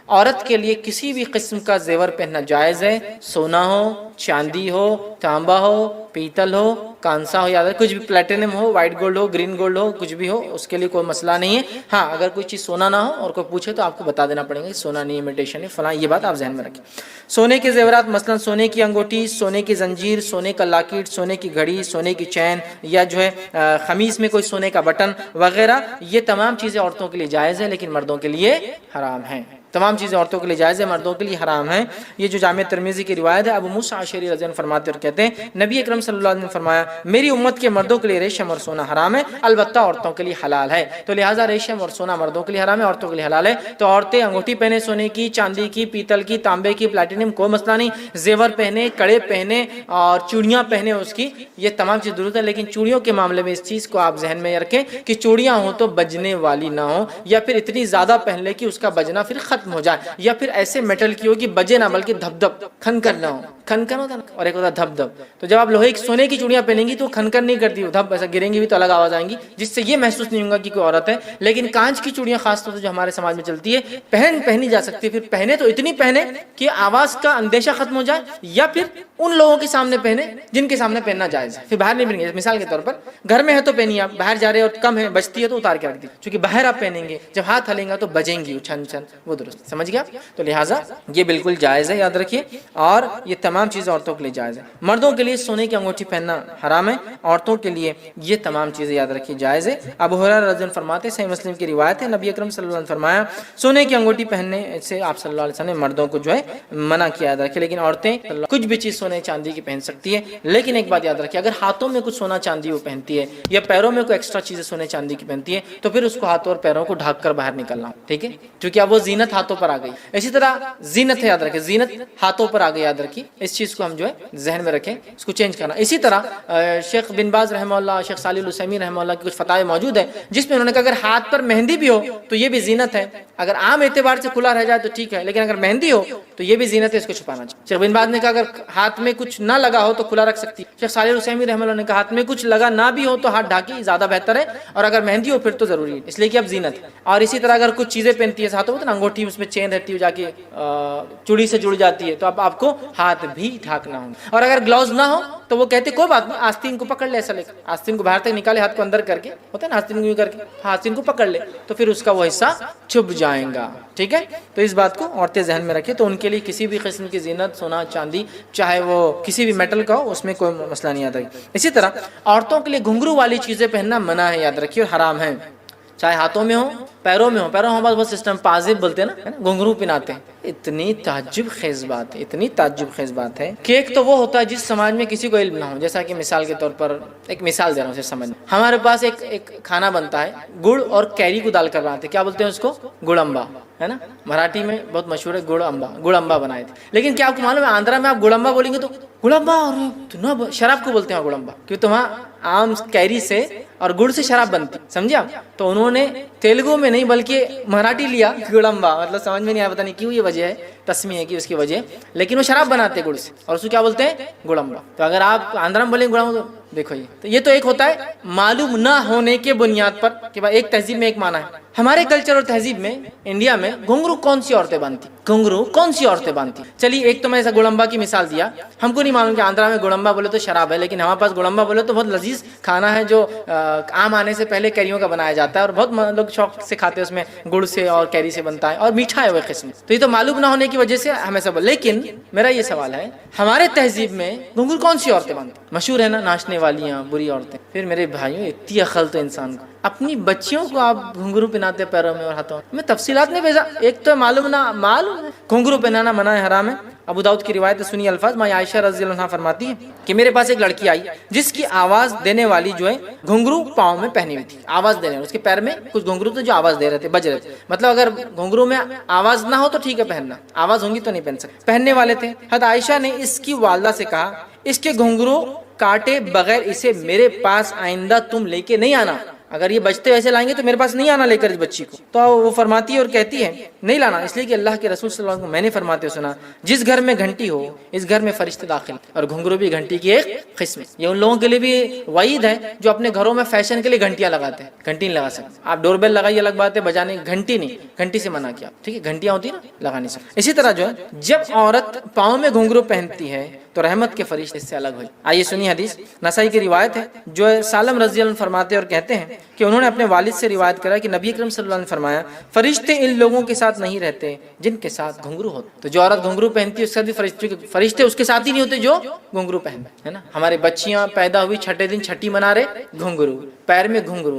عورت کے لیے کسی بھی قسم کا زیور پہننا جائز ہے، سونا ہو، چاندی ہو، تانبا ہو، پیتل ہو، کانسا ہو، یا کچھ بھی پلیٹینم ہو، وائٹ گولڈ ہو، گرین گولڈ ہو، کچھ بھی ہو، اس کے لیے کوئی مسئلہ نہیں ہے۔ ہاں اگر کوئی چیز سونا نہ ہو اور کوئی پوچھے تو آپ کو بتا دینا پڑے گا کہ سونا نہیں، امیٹیشن ہے فلاں، یہ بات آپ ذہن میں رکھیں۔ سونے کے زیورات مثلا سونے کی انگوٹھی، سونے کی زنجیر، سونے کا لاکٹ، سونے کی گھڑی، سونے کی چین، یا جو ہے خمیس میں کوئی سونے کا بٹن وغیرہ، یہ تمام چیزیں عورتوں کے لیے جائز ہے لیکن مردوں کے لیے حرام ہیں۔ تمام چیزیں عورتوں کے لیے جائز ہے، مردوں کے لیے حرام ہیں۔ یہ جو جامع ترمذی کی روایت ہے، ابو موسیٰ اشعری رضی اللہ عنہ فرماتے اور کہتے ہیں نبی اکرم صلی اللہ علیہ وسلم نے فرمایا میری امت کے مردوں کے لیے ریشم اور سونا حرام ہے، البتہ عورتوں کے لیے حلال ہے۔ تو لہٰذا ریشم اور سونا مردوں کے لیے حرام ہے، عورتوں کے لیے حلال ہے۔ تو عورتیں انگوٹھی پہنے سونے کی، چاندی کی، پیتل کی، تانبے کی، پلیٹینم، کوئی مسئلہ نہیں، زیور پہنے، کڑے پہنے اور چوڑیاں پہنے اس کی، یہ تمام چیز درست ہے۔ لیکن چوڑیوں کے معاملے میں اس چیز کو آپ ذہن میں رکھیں کہ چوڑیاں ہوں تو بجنے والی نہ ہوں، یا پھر اتنی زیادہ پہن لے کہ اس کا بجنا پھر ختم ہو جائے، یا پھر ایسے میٹل کی ہو کہ بجے نہ بلکہ دھب دھب کھنکن نہ ہو۔ کھنکن ہوتا نا، اور ایک ہوتا دھب دھب۔ تو جب آپ لوہے کی سونے کی چوڑیاں پہنیں گی تو کھنکن نہیں کرتی، دھب ایسا گریں گی بھی تو الگ آواز آئیں گی، جس سے یہ محسوس نہیں ہوگا کہ کوئی عورت ہے۔ لیکن کانچ کی چوڑیاں خاص طور سے جو ہمارے سماج میں چلتی ہے، پہنی جا سکتی ہے، پھر پہنے تو اتنی پہنے کہ آواز کا اندیشہ ختم ہو جائے، یا پھر ان لوگوں کے سامنے پہنے جن کے سامنے پہننا جائز ہے، پھر باہر نہیں پہنیں گے۔ مثال کے طور پر گھر میں ہے تو پہنیے، آپ باہر جا رہے ہیں اور کم ہے بچتی ہے تو اتار کے رکھ دی، چونکہ باہر آپ پہنیں گے، جب ہاتھ ہلیں گا تو بجیں گی چھن چھن، وہ درست سمجھ گیا۔ تو لہٰذا یہ بالکل جائز ہے، یاد رکھیے، اور یہ تمام چیزیں عورتوں کے لیے جائز ہے۔ مردوں کے لیے سونے کی انگوٹھی پہننا حرام ہے، عورتوں کے لیے یہ تمام چیزیں یاد رکھیے جائز ہے۔ ابو ہریرہ رضی اللہ عنہ فرماتے ہیں، صحیح مسلم کی روایت ہے، نبی اکرم صلی اللہ علیہ وسلم نے فرمایا سونے کی انگوٹھی پہننے سے آپ صلی اللہ علیہ وسلم نے مردوں کو جو ہے منع کیا، یاد رکھیے۔ لیکن عورتیں کچھ بھی چیز سونے چاندی کی پہن سکتی ہے، لیکن ایک بات یاد رکھیے، اگر ہاتھوں میں کچھ سونا چاندی وہ پہنتی ہے یا پیروں میں کوئی ایکسٹرا چیزیں سونے چاندی کی پہنتی ہے تو پھر اس کو ہاتھوں اور پیروں کو ڈھک کر باہر نکلنا، ٹھیک ہے، کیونکہ اب وہ زینت ہاتھوں پر آ گئی۔ اسی طرح زینت ہے، یاد رکھیں، زینت ہاتھوں پر آ گئی، یاد رکھیے، اس چیز کو ہم جو ہے ذہن میں رکھیں، اس کو چینج کرنا۔ اسی طرح شیخ بن باز رحمہ اللہ، شیخ صالح العثیمین رحمہ اللہ کی کچھ فتاوی موجود ہے جس میں انہوں نے کہا اگر ہاتھ پر مہندی بھی ہو تو یہ بھی زینت ہے، اگر عام اعتبار سے کھلا رہ جائے تو ٹھیک ہے، لیکن اگر مہندی ہو تو یہ بھی زینت ہے، اس کو چھپانا چاہیے۔ شیخ بن باز نے کہا اگر ہاتھ میں کچھ نہ لگا ہو تو کھلا رکھ سکتی ہے۔ شیخ صالح العثیمین رحمہ اللہ نے کہا ہاتھ میں کچھ لگا نہ بھی ہو تو ہاتھ ڈھاکی زیادہ بہتر ہے، اور اگر مہندی ہو پھر تو ضروری ہے، اس لیے کہ اب زینت ہے۔ اور اسی طرح اگر کچھ چیزیں پہنتی ہے ہاتھوں میں، انگوٹھی اس میں چین رہتی ہے جا کے چوڑی سے جڑ جاتی ہے، تو اب آپ کو ہاتھ بھی ڈھانکنا ہوگا۔ اور اگر گلاؤز نہ ہو تو وہ کہتے کوئی بات نہیں، آستین کو پکڑ لے، ایسا لے کر آستین کو باہر تک نکالے، ہاتھ کو اندر کر کے، ہوتا ہے نا آستین کو کر کے، آستین کو پکڑ لے تو پھر اس کا وہ حصہ چھپ جائے گا، ٹھیک ہے۔ تو اس بات کو عورتیں ذہن میں رکھیں۔ تو ان کے لیے کسی بھی قسم کی زینت، سونا چاندی، چاہے وہ کسی بھی میٹل کا ہو، اس میں کوئی مسئلہ نہیں آتا۔ اسی طرح عورتوں کے لیے گھنگرو والی چیزیں پہننا منع ہے، یاد رکھیے، اور حرام ہے، چاہے ہاتھوں میں ہو، پیروں میں ہو۔ پیروں میں بہت سسٹم پازیب بولتے ہیں نا، گھنگرو پہناتے ہیں، اتنی تعجب خیز بات ہے، اتنی تعجب خیز بات ہے کہ ایک تو وہ ہوتا ہے جس سماج میں کسی کو علم نہ ہو، جیسا کہ مثال کے طور پر ایک مثال دے رہا ہوں اسے سمجھ، ہمارے پاس ایک کھانا بنتا ہے، گڑ اور کیری کو ڈال کر بناتے ہیں، کیا بولتے ہیں اس کو؟ گڑ امبا، ہے نا، مراٹھی میں بہت مشہور ہے گڑ امبا بنائے تھے۔ لیکن کیا آپ کو معلوم ہے آندھرا میں آپ گڑ امبا بولیں گے تو گڑ امبا، اور شراب کو بولتے ہیں گڑ امبا، کیوں تو وہاں عام کیری سے اور گڑ سے شراب بنتی، سمجھے آپ؟ تو انہوں نے تیلگو میں نہیں بلکہ مراٹھی لیا گڑمبا، مطلب سمجھ میں نہیں آیا، پتہ نہیں کیوں، یہ وجہ ہے تسمیہ ہے کہ اس کی وجہ، لیکن وہ شراب بناتے گڑ سے اور اس کو کیا بولتے ہیں؟ گڑمبا۔ تو اگر آپ آندھرا میں بولیں گڑمبا تو دیکھو یہ تو ایک ہوتا ہے معلوم نہ ہونے کے بنیاد پر کہ بھائی ایک تہذیب میں ایک معنی ہے۔ ہمارے کلچر اور تہذیب میں انڈیا میں گھنگرو کون سی عورتیں باندھتی؟ گھنگرو کون سی عورتیں باندھتی؟ چلیے ایک تو میں ایسا گڑمبا کی مثال دیا، ہم کو نہیں معلوم کہ آندھرا میں گڑمبا بولے تو شراب ہے، لیکن ہمارے پاس گڑمبا بولے تو بہت لذیذ کھانا ہے جو عام آنے سے پہلے کیریوں کا بنایا جاتا ہے اور بہت لوگ شوق سے کھاتے ہیں، اس میں گڑ سے اور کیری سے بنتا ہے اور میٹھا ہے وہ قسم۔ تو یہ تو معلوم نہ ہونے کی وجہ سے ہمیں سب، لیکن میرا یہ سوال ہے ہمارے تہذیب میں گھنگرو کون سی عورتیں باندھتی؟ مشہور ہے نا، ناچنے والیاں، بری عورتیں۔ پھر میرے بھائیوں اتنی عقل تو انسان کو، اپنی بچیوں کو آپ گھنگرو پہناتے پیروں میں اور ہاتھوں میں، تفصیلات نہیں بھیجا، ایک تو معلوم نہ معلوم ہے گھنگرو پہنانا منع ہے، حرام ہے۔ ابو داؤد کی روایت سنی الفاظ، ماں عائشہ رضی اللہ عنہا فرماتی ہے کہ میرے پاس ایک لڑکی آئی جس کی آواز دینے والی جو ہے گھنگرو پاؤں میں پہنی ہوئی تھی، آواز دینے والی، اس کے پیر میں کچھ گھنگرو تھے جو آواز دے رہے تھے، بج رہے تھے، مطلب اگر گھنگرو میں آواز نہ ہو تو ٹھیک ہے پہننا، آواز ہوں گی تو نہیں پہن سکتے، پہننے والے تھے۔ حضرت عائشہ نے اس کی والدہ سے کہا اس کے گھنگرو کاٹے بغیر اسے میرے پاس آئندہ تم لے کے نہیں آنا، اگر یہ بچتے ویسے لائیں گے تو میرے پاس نہیں آنا لے کر اس بچی کو. تو وہ فرماتی ہے اور کہتی ہے نہیں لانا، اس لیے کہ اللہ کے رسول صلی اللہ علیہ وسلم کو میں نے فرماتے سنا جس گھر میں گھنٹی ہو اس گھر میں فرشتے داخل، اور گھنگرو بھی گھنٹی کی ایک قسم ہے. یہ ان لوگوں کے لیے بھی وعید ہے جو اپنے گھروں میں فیشن کے لیے گھنٹیاں لگاتے ہیں. گھنٹی نہیں لگا سکتے آپ، ڈور بیل لگائیے الگ بات ہے، بجانے گھنٹی نہیں، گھنٹی سے منع کیا. ٹھیک ہے، گھنٹیاں ہوتی ہیں نا، لگا نہیں سکتے. اسی طرح جو ہے جب عورت پاؤں میں گھنگرو پہنتی ہے تو رحمت کے فرشتے اس سے الگ ہوئی. آئیے سنیے حدیث، نسائی کی روایت ہے، جو سالم رضی اللہ عنہ فرماتے اور کہتے ہیں کہ انہوں نے اپنے والد سے روایت کرا کہ نبی اکرم صلی اللہ علیہ وسلم نے فرمایا فرشتے ان لوگوں کے ساتھ نہیں رہتے جن کے ساتھ گھنگرو ہوتے. تو جو عورت گھنگرو پہنتی ہے اس کے ساتھ بھی فرشتے اس کے ساتھ ہی نہیں ہوتے جو گھنگرو پہنتے ہے نا. ہمارے بچیاں پیدا ہوئی چھٹے دن چھٹی منا رہے، گھنگرو پیر میں گھنگرو.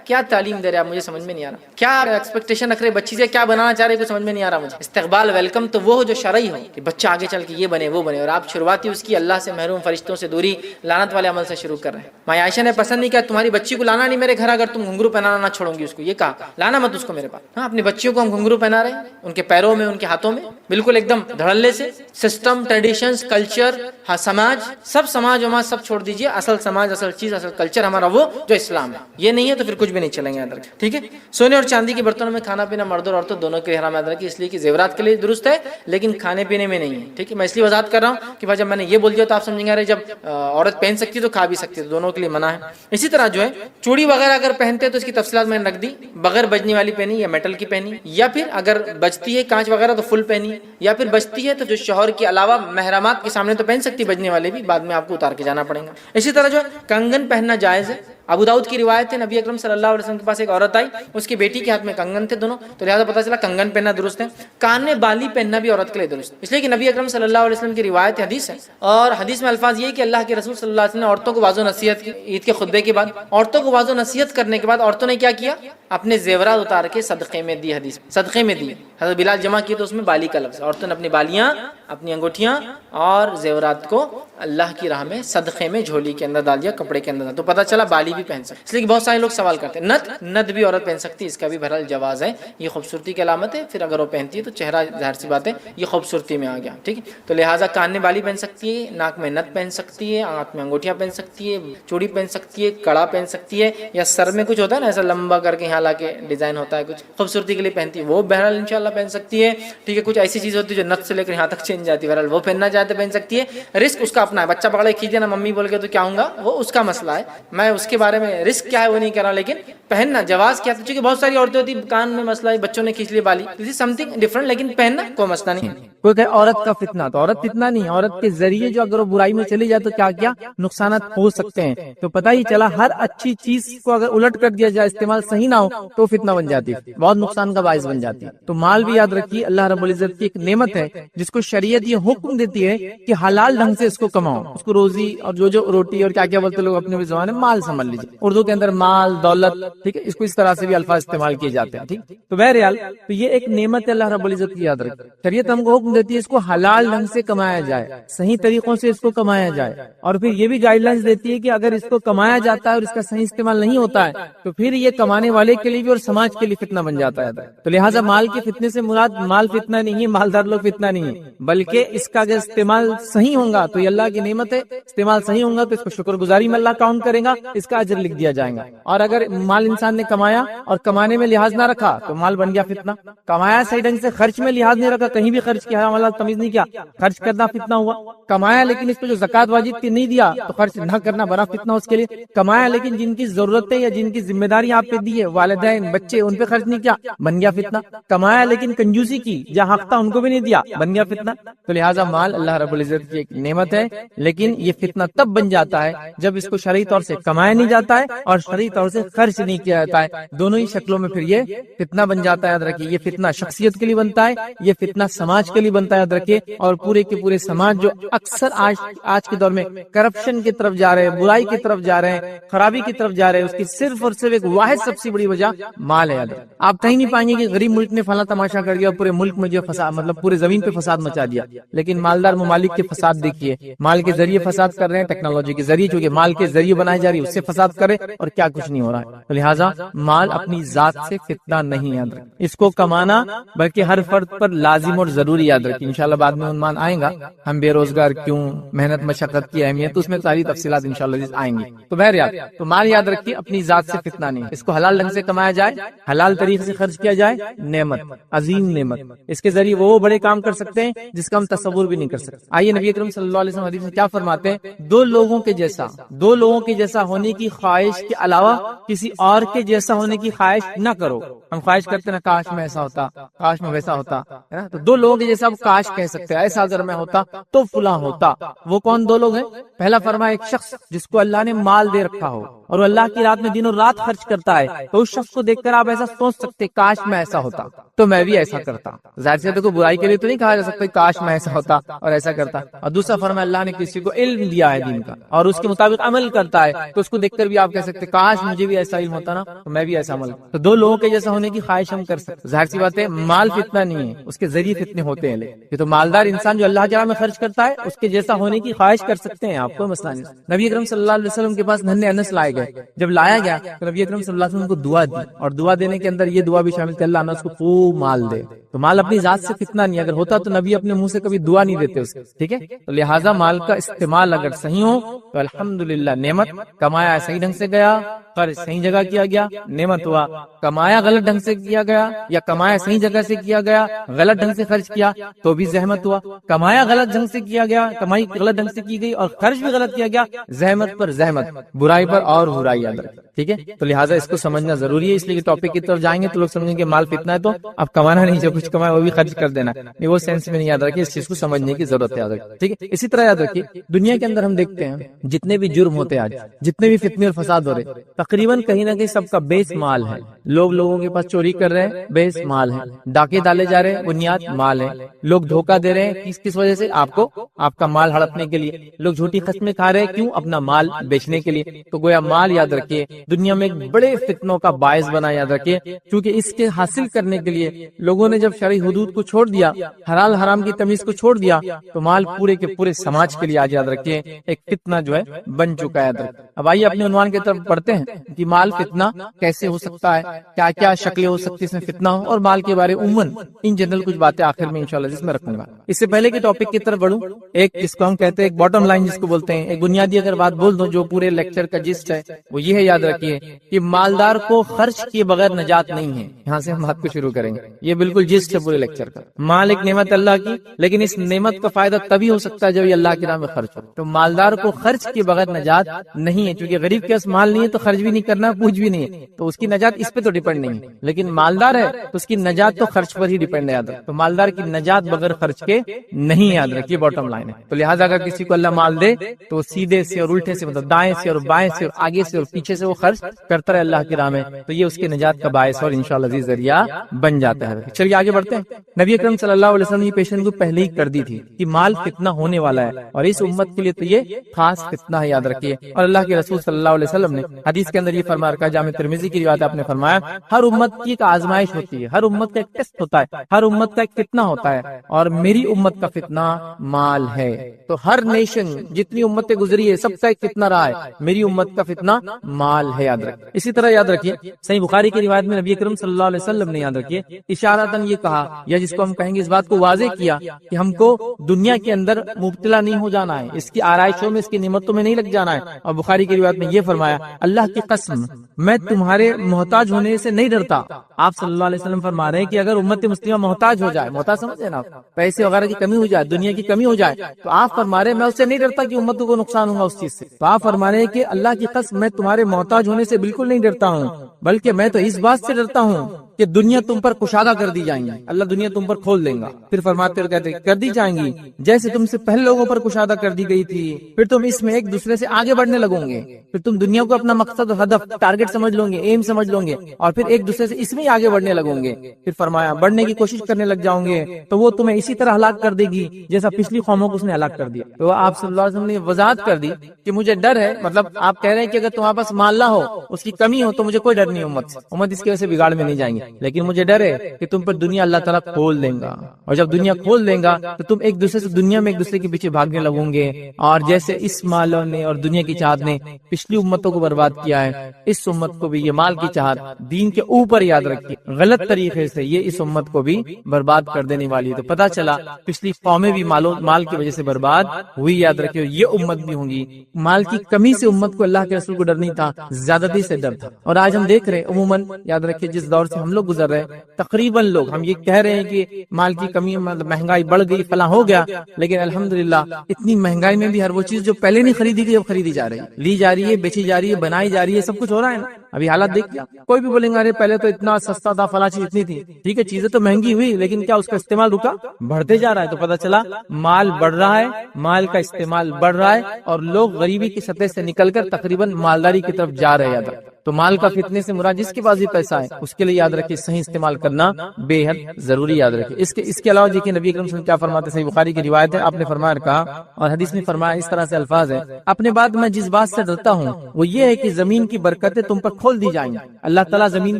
کیا تعلیم دے رہے آپ، مجھے سمجھ میں نہیں آ رہا. کیا ایکسپیکٹیشن رکھ رہے بچی سے، کیا بنانا چاہ رہے، کوئی سمجھ میں نہیں آ رہا مجھے. استقبال ویلکم تو وہ ہو جو شرعی ہو کہ بچہ آگے چل کے یہ بنے وہ بنے، اور آپ شروعاتی اس کی اللہ سے محروم فرشتوں سے دوری لعنت والے عمل سے شروع کر رہے ہیں. ماں عائشہ نے پسند نہیں کیا تمہاری بچی کو لانا نہیں میرے گھر اگر تم گھنگرو پہنانا نہ چھوڑوں گی اس کو. یہ کہا لانا مت اس کو میرے پاس. ہاں، اپنی بچیوں کو ہم گھنگرو پہنا رہے ہیں، ان کے پیروں میں ان کے ہاتھوں میں بالکل ایک دم دھڑلے سے. سسٹم، ٹریڈیشنز، کلچر، ہاں سماج، سب سماج وماج سب چھوڑ دیجئے. اصل سماج، اصل چیز، اصل کلچر ہمارا وہ جو اسلام ہے. یہ نہیں ہے تو پھر کچھ بھی نہیں چلیں گے ادھر. ٹھیک ہے، سونے اور چاندی کے برتنوں میں کھانا پینا مرد اور عورتوں دونوں کے لیے حرام ہے، اس لیے کہ زیورات کے لیے درست ہے لیکن کھانے پینے میں نہیں ہے. ٹھیک ہے، میں اس لیے وضاحت کر رہا ہوں کہ بھائی جب میں نے یہ بول دیا تو آپ سمجھیں گے جب عورت پہن سکتی ہے تو کھا بھی سکتی ہے، دونوں کے لیے منع ہے. اسی طرح جو ہے چوڑی وغیرہ اگر پہنتے تو اس کی تفصیلات میں نے رکھ دی. بغیر بجنے والی پہنی یا میٹل کی پہنی، یا پھر اگر بجتی ہے کانچ وغیرہ تو فل پہنی، یا پھر بجتی ہے تو جو شوہر کے علاوہ محرمات کے سامنے تو پہن سکتی، بجنے والے بھی بعد میں آپ کو اتار کے جانا پڑے گا. اسی طرح جو کنگن پہننا جائز ہے. ابو داؤد کی روایت ہے نبی اکرم صلی اللہ علیہ وسلم کے پاس ایک عورت آئی، اس کی بیٹی کے ہاتھ میں کنگن تھے دونوں، تو لہٰذا پتہ چلا کنگن پہننا درست ہے. کان میں بالی پہننا بھی عورت کے لیے درست ہے، اس لیے کہ نبی اکرم صلی اللہ علیہ وسلم کی روایت حدیث ہے، اور حدیث میں الفاظ یہ کہ اللہ کے رسول صلی اللہ علیہ وسلم نے عورتوں کو واضح نصیحت کی. عید کے خطبے کے بعد عورتوں کو واضح نصیحت کرنے کے بعد عورتوں نے کیا کیا، اپنے زیورات اتار کے صدقے میں دی. حدیث صدقے میں دی. حضرت بلال جمع کیے تو اس میں بالی کا لفظ. عورتوں نے اپنی بالیاں، اپنی انگوٹھیاں اور زیورات کو اللہ کی راہ میں صدقے میں جھولی کے اندر ڈال دیا، کپڑے کے اندر. تو پتہ چلا بالی بھی پہن سکتے. اس لیے بہت سارے لوگ سوال کرتے ہیں نت بھی عورت پہن سکتی ہے، اس کا بھی بہرحال جواز ہے. یہ خوبصورتی کی علامت ہے، پھر اگر وہ پہنتی ہے تو چہرہ ظاہر سی بات ہے یہ خوبصورتی میں آ گیا. ٹھیک ہے، تو لہٰذا کان میں بالی پہن سکتی ہے، ناک میں نت پہن سکتی ہے، ہاتھ میں انگوٹھیاں پہن سکتی ہے، چوڑی پہن سکتی ہے، کڑا پہن سکتی ہے، یا سر میں کچھ ہوتا ہے نا ایسا لمبا کر کے یہاں لا کے ڈیزائن ہوتا ہے کچھ خوبصورتی کے لیے پہنتی ہے، وہ بہرحال انشاءاللہ پہن سکتی ہے. ٹھیک ہے، کچھ ایسی چیز ہوتی ہے جو نت سے لے کر یہاں تک چینج جاتی ہے، بہرحال وہ پہننا چاہتے پہن سکتی ہے. رسک اس کا اپنا ہے. بچہ پکڑے کھینچے نا ممی بول کے تو کیا ہوں گا، وہ اس کا مسئلہ ہے. میں اس کے بارے میں رسک کیا ہے وہ نہیں کر رہا، لیکن پہننا جواز کیا ہے. چونکہ بہت ساری عورتیں ہوتی کان میں مسئلہ ہے، بچوں نے کھینچ لی بالی، دس از سم تھنگ ڈفرنٹ، لیکن پہننا کوئی مسئلہ نہیں. کوئی کہے عورت کا فتنہ، تو عورت فتنہ نہیں، عورت کے ذریعے جو اگر وہ برائی میں چلی جائے تو کیا کیا نقصانات ہو سکتے ہیں. تو پتہ ہی چلا ہر اچھی چیز کو اگر الٹ کر دیا جائے، استعمال صحیح نہ ہو تو فتنہ بن جاتی ہے، بہت نقصان کا باعث بن جاتی ہے. تو مال بھی یاد رکھیے اللہ رب العزت کی ایک نعمت ہے جس کو شریعت یہ حکم دیتی ہے کہ حلال ڈھنگ سے اس کو کماؤ، اس کو روزی اور جو روٹی اور کیا کیا بولتے لوگ اپنے زبان میں مال سمجھ لیجیے، اردو کے اندر مال دولت. ٹھیک ہے، اس کو اس طرح سے بھی الفاظ استعمال کیے جاتے ہیں. ٹھیک، تو بہرحال تو یہ ایک نعمت ہے اللہ رب العزت کی، یاد رکھیں. شریعت ہم کو حکم دیتی ہے اس کو حلال ڈھنگ سے کمایا جائے، صحیح طریقوں سے اس کو کمایا جائے، اور پھر یہ بھی گائیڈ لائنز دیتی ہے کہ اگر اس کو کمایا جاتا ہے اور اس کا صحیح استعمال نہیں ہوتا ہے تو پھر یہ کمانے والے کے لیے بھی اور سماج کے لیے فتنہ بن جاتا ہے. تو لہٰذا مال کے فتنے سے مراد مال فتنہ نہیں ہے، مالدار لوگ فتنہ نہیں ہے، بلکہ اس کا اگر استعمال صحیح ہوگا تو یہ اللہ کی نعمت ہے. استعمال صحیح ہوگا تو اس کو شکر گزاری میں اللہ کاؤنٹ کرے گا، اس کا اجر لکھ دیا جائے گا. اور اگر مال انسان نے کمایا اور کمانے میں لحاظ نہ رکھا تو مال بن گیا فتنہ. کمایا صحیح ڈھنگ سے، خرچ میں لحاظ نہیں رکھا، کہیں بھی خرچ کیا والا تمیز نہیں کیا، خرچ کرنا فتنہ ہوا. کمایا لیکن اس پہ جو زکات واجب تھی نہیں دیا تو خرچ نہ کرنا بڑا فتنہ اس کے لیے. کمایا لیکن جن کی ضرورتیں یا جن کی ذمہ داری آپ پہ دی ہے، والدین بچے، ان پہ خرچ نہیں کیا، بن گیا فتنہ. کمایا لیکن کنجوسی کی، جہاں حق تھا ان کو بھی نہیں دیا، بن گیا فتنہ. تو لہٰذا مال اللہ رب العزت کی ایک نعمت ہے، لیکن یہ فتنہ تب بن جاتا ہے جب اس کو شرعی طور سے کمایا نہیں جاتا ہے اور شرعی طور سے خرچ نہیں کیا جاتا ہے. دونوں ہی شکلوں میں پھر یہ فتنہ بن جاتا ہے. یاد رکھیے یہ فتنہ شخصیت کے لیے بنتا ہے، یہ فتنہ سماج کے لیے بنتا ہے. یاد رکھیے، اور پورے کے پورے سماج جو اکثر آج کے دور میں کرپشن کی طرف جا رہے ہیں، برائی کی طرف جا رہے ہیں، خرابی کی طرف جا رہے ہیں، اس کی صرف اور صرف ایک واحد سب سے بڑی وجہ مال ہے. آپ کہیں نہیں پائیں گے کہ غریب ملک نے فلاں تماشا کر دیا اور پورے ملک میں جو فساد، مطلب پورے زمین پہ فساد مچا دیا. لیکن مالدار ممالک کے فساد دیکھیے، مال کے ذریعے فساد کر رہے ہیں، ٹیکنالوجی کے ذریعے، چونکہ مال کے ذریعے بنائی جا رہی ہے اس سے فساد فساد کرے اور کیا کچھ نہیں ہو رہا ہے. تو لہٰذا مال اپنی ذات سے فتنہ نہیں یاد رکھیں. اس کو کمانا بلکہ ہر فرد پر لازم اور ضروری یاد رکھیں. انشاءاللہ بعد میں عنوان آئے گا ہم بے روزگار کیوں, محنت مشقت کی اہمیت, اس میں ساری تفصیلات انشاءاللہ آئیں گی. تو بہرحال تو مال یاد رکھیے اپنی ذات سے فتنہ نہیں. اس کو حلال ڈھنگ سے کمایا جائے, حلال طریقے سے خرچ کیا جائے, نعمت, عظیم نعمت. اس کے ذریعے وہ بڑے کام کر سکتے ہیں جس کا ہم تصور بھی نہیں کر سکتے. آئیے نبی اکرم صلی اللہ علیہ وسلم حدیث میں کیا فرماتے ہیں, دو لوگوں کے جیسا ہونے کی خواہش کے علاوہ کسی اور کے جیسا ہونے کی خواہش نہ کرو. ہم خواہش کرتے ہیں کاش میں ایسا ہوتا, کاش میں ویسا ہوتا, ہے نا. تو دو لوگوں کے جیسا آپ کاش کہہ سکتے ہیں, ایسا اگر میں ہوتا تو فلاں ہوتا. وہ کون دو لوگ ہیں؟ پہلا فرمایا ایک شخص جس کو اللہ نے مال دے رکھا ہو اور وہ اللہ کی رات میں دن اور رات خرچ کرتا ہے, تو اس شخص کو دیکھ کر آپ ایسا سوچ سکتے کاش میں ایسا ہوتا تو میں بھی ایسا کرتا. ظاہر سے تو برائی کے لیے تو نہیں کہا جا سکتا کاش میں ایسا ہوتا اور ایسا کرتا. اور دوسرا فرمایا اللہ نے کسی کو علم دیا ہے دین کا اور اس کے مطابق عمل کرتا ہے, تو اس کو دیکھ کر بھی آپ کہہ سکتے کاش مجھے بھی ایسا علم ہوتا نا تو میں بھی ایسا عمل. تو دو لوگوں کے جیسا ہونے کی خواہش ہم کر سکتے. ظاہر سی بات ہے مال فتنہ نہیں ہے, اس کے ذریعے فتنے ہوتے ہیں. یہ تو مالدار انسان جو اللہ کے راہ میں خرچ کرتا ہے اس کے جیسا ہونے کی خواہش کر سکتے ہیں آپ, کو مسئلہ نہیں. نبی اکرم صلی اللہ علیہ وسلم کے پاس ننھے انس لائے گئے. جب لایا گیا تو نبی اکرم صلی اللہ علیہ وسلم کو دعا دی, اور دعا دینے کے اندر یہ دعا بھی شامل تھی اللہ نے اس کو خوب مال دے. تو مال اپنی ذات سے فتنہ نہیں, اگر ہوتا تو نبی اپنے منہ سے کبھی دعا نہیں دیتے اس. ٹھیک ہے, تو لہٰذا مال کا استعمال اگر صحیح ہو تو الحمدللہ نعمت. کمایا صحیح ڈھنگ سے گیا, خرچ صحیح جگہ کیا گیا, نعمت ہوا. کمایا غلط ڈھنگ سے کیا گیا یا کمایا صحیح جگہ سے کیا گیا, غلط ڈھنگ سے خرچ کیا تو بھی زحمت ہوا. کمایا غلط ڈھنگ سے کیا گیا, کمائی غلط ڈھنگ سے کی گئی اور خرچ بھی غلط کیا گیا, زحمت پر زحمت, برائی پر اور برائی یاد رکھ. ٹھیک ہے, تو لہٰذا اس کو سمجھنا ضروری ہے. اس لیے ٹاپک کی طرف جائیں گے تو لوگ سمجھیں گے مال فتنہ ہے تو اب کمانا نہیں, جو کچھ کمایا وہ بھی خرچ کر دینا. نہیں, وہ سینس میں نہیں یاد رکھیے, اس چیز کو سمجھنے کی ضرورت ہے, یاد رکھیے. ٹھیک ہے, اسی طرح یاد رکھیے دنیا کے اندر ہم دیکھتے ہیں جتنے بھی جرم ہوتے ہیں آج, جتنے بھی فتنے اور فساد ہو رہے, تقریباً کہیں نہ کہیں سب کا بیس مال ہے. لوگ لوگوں کے پاس چوری کر رہے ہیں, بیس مال ہے. ڈاکے ڈالے جا رہے ہیں, بنیاد مال ہے. لوگ دھوکہ دے رہے ہیں, کس وجہ سے؟ آپ کو آپ کا مال ہڑپنے کے لیے. لوگ جھوٹی قسمیں کھا رہے ہیں, کیوں؟ اپنا مال بیچنے کے لیے. تو گویا مال یاد رکھیے دنیا میں ایک بڑے فتنوں کا باعث بنا, یاد رکھیے. کیونکہ اس کے حاصل کرنے کے لیے لوگوں نے جب شرعی حدود کو چھوڑ دیا, حلال حرام کی تمیز کو چھوڑ دیا, تو مال پورے کے پورے سماج کے لیے آج یاد رکھیے ایک فتنہ جو ہے بن چکا ہے. اب آئیے اپنے عنوان کی طرف پڑھتے ہیں کہ مال فتنہ کیسے ہو سکتا ہے, کیا کیا شکلیں ہو سکتی ہیں اس میں فتنہ ہو, اور مال کے بارے عموماً ان جنرل کچھ باتیں آخر میں انشاءاللہ جس میں رکھوں گا. اس سے پہلے کہ ٹاپک کی طرف بڑھوں, ایک جس کو ہم کہتے ہیں ایک باٹم لائن جس کو بولتے ہیں, ایک بنیادی اگر بات بول دو جو پورے لیکچر کا جسٹ ہے, وہ یہ ہے یاد رکھیے کہ مالدار کو خرچ کیے بغیر نجات نہیں ہے. یہاں سے ہم بات کو شروع کریں گے, یہ بالکل جسٹ ہے پورے لیکچر کا. مال ایک نعمت اللہ کی, لیکن اس نعمت کا فائدہ تبھی ہو سکتا ہے جب یہ اللہ کی راہ میں خرچ ہو. تو مالدار کو خرچ کیے بغیر نجات نہیں ہے, کیونکہ غریب کے پاس مال نہیں ہے تو خرچ بھی نہیں کرنا, پوچھ بھی نہیں ہے, تو اس کی نجات اس پہ تو ڈیپینڈ نہیں ہے. لیکن مالدار ہے تو اس کی نجات تو خرچ پر ہی ڈیپینڈ ہے. یاد رکھیں, تو مالدار کی نجات بغیر خرچ کے نہیں, یاد رکھیے باٹم لائن ہے. تو لہٰذا اگر کسی کو اللہ مال دے تو سیدھے سے اور الٹے سے, مطلب دائیں سے اور بائیں سے اور آگے سے اور پیچھے سے وہ خرچ کرتا رہے اللہ کی راہ میں, تو یہ اس کے نجات کا باعث اور انشاءاللہ عزیز ذریعہ بن جاتا ہے. چلیے آگے بڑھتے ہیں. نبی اکرم صلی اللہ علیہ وسلم نے پیشن کو پہلے ہی کر دی تھی کہ مال فتنہ ہونے والا ہے, اور اس امت کے لیے تو یہ خاص فتنہ ہے, یاد رکھیے. اور اللہ کے رسول صلی اللہ علیہ وسلم نے حدیث کے اندر یہ فرما رکھا, جامع ترمذی کی روایت آپ نے فرمایا, ہر امت کی ایک آزمائش ہوتی ہے, ہر امت کا ایک ٹیسٹ ہوتا ہے, ہر امت کا ایک فتنہ ہوتا ہے, اور میری امت کا فتنہ مال ہے. تو ہر نیشن جتنی امتیں گزری ہے سب کا ایک فتنہ رہا ہے, میری امت کا فتنہ مال ہے, یاد رکھیے. اسی طرح یاد رکھیے صحیح بخاری کی روایت میں نبی اکرم صلی اللہ علیہ وسلم نے یاد رکھیے اشارتاً یہ کہا, یا جس کو ہم کہیں گے اس بات کو واضح کیا کہ ہم کو دنیا کے اندر مبتلا نہیں ہو جانا ہے, اس کی آرائشوں میں, اس کی نعمتوں میں نہیں لگ جانا ہے. اور بخاری کی روایت میں یہ فرمایا, اللہ کی قسم میں تمہارے محتاج ہونے سے نہیں ڈرتا. آپ صلی اللہ علیہ وسلم فرما رہے ہیں کہ اگر امت مسلمہ محتاج ہو جائے, محتاج سمجھے نا, پیسے وغیرہ کی کمی ہو جائے, دنیا کی کمی ہو جائے, تو آپ فرما رہے ہیں میں اس سے نہیں ڈرتا کہ امتوں کو نقصان ہوگا اس چیز سے. تو آپ فرما رہے ہیں کہ اللہ کی قسم میں تمہارے محتاج ہونے سے بالکل نہیں ڈرتا ہوں, بلکہ میں تو اس بات سے ڈرتا ہوں کہ دنیا تم پر کشادہ کر دی جائیں گی, اللہ دنیا تم پر کھول دیں گا. پھر فرماتے اور کہتے کر دی جائیں گی جیسے تم سے پہلے لوگوں پر کشادہ کر دی گئی تھی, پھر تم اس میں ایک دوسرے سے آگے بڑھنے لگو گے, پھر تم دنیا کو اپنا مقصد اور ہدف, ٹارگٹ سمجھ لو گے, ایم سمجھ لو گے, اور پھر ایک دوسرے سے اس میں آگے بڑھنے لگو گے. پھر فرمایا بڑھنے کی کوشش کرنے لگ جاؤں گے تو وہ تمہیں اسی طرح ہلاک کر دے گی جیسا پچھلی قوموں کو اس نے ہلاک کر دیا. تو آپ صلی اللہ علیہ وسلم نے وضاحت کر دی کہ مجھے ڈر ہے, مطلب آپ کہہ رہے ہیں کہ اگر تمہارے پاس مال نہ ہو, اس کی کمی ہو, تو مجھے کوئی ڈر نہیں امت اس کی وجہ سے بگاڑ میں نہیں جائیں گے, لیکن مجھے ڈر ہے کہ تم پر دنیا اللہ تعالیٰ کھول دیں گا, اور جب دنیا کھول دیں گا تو تم ایک دوسرے سے دنیا میں ایک دوسرے کے پیچھے بھاگنے لگوں گے, اور جیسے اس مالوں نے اور دنیا کی چاہت نے پچھلی پچھلی امتوں کو برباد کیا ہے، اس امت کو بھی یہ مال کی چاہت دین کے اوپر یاد رکھیے غلط طریقے سے یہ اس امت کو بھی برباد کر دینے والی ہے۔ تو پتہ چلا پچھلی قومیں بھی مال کی وجہ سے برباد ہوئی، یاد رکھیے یہ امت بھی ہوں گی۔ مال کی کمی سے امت کو اللہ کے رسول کو ڈر نہیں تھا، زیادتی سے ڈر تھا۔ اور آج ہم دیکھ رہے ہیں عموماً، یاد رکھیے جس دور سے ہم لوگ گزر رہے ہیں، تقریباً لوگ ہم یہ کہہ رہے ہیں کہ مال کی کمی، مطلب مہنگائی بڑھ گئی، فلاں ہو گیا، لیکن الحمدللہ اتنی مہنگائی میں بھی ہر وہ چیز جو پہلے نہیں خریدی گئی اب خریدی جا رہی ہے، لی جا رہی ہے، بیچی جا رہی ہے، بنائی جا رہی ہے، سب کچھ ہو رہا ہے نا۔ ابھی حالات دیکھ لیا، کوئی بھی بولیں گے ارے پہلے تو اتنا سستا تھا، فلاں چیز اتنی تھی، ٹھیک ہے چیزیں تو مہنگی ہوئی لیکن کیا اس کا استعمال رکا؟ بڑھتے جا رہا ہے۔ تو پتہ چلا مال بڑھ رہا ہے، مال کا استعمال بڑھ رہا ہے، اور لوگ غریبی کی سطح سے نکل کر تقریباً مالداری کی طرف جا رہے ہیں۔ تو مال کا فتنے سے مراد جس کے پاس بھی پیسہ ہے اس کے لیے یاد رکھیے صحیح استعمال کرنا بے حد ضروری، یاد رکھیے۔ اس کے علاوہ دیکھیے نبی اکرم صلی اللہ علیہ وسلم کیا فرماتے ہیں، صحیح بخاری کی روایت ہے، آپ نے فرمایا کہا، اور حدیث میں فرمایا اس طرح سے الفاظ ہے، اپنے بعد میں جس بات سے ڈرتا ہوں وہ یہ ہے کہ زمین کی برکتیں تم پر کھول دی جائیں گی، اللہ تعالیٰ زمین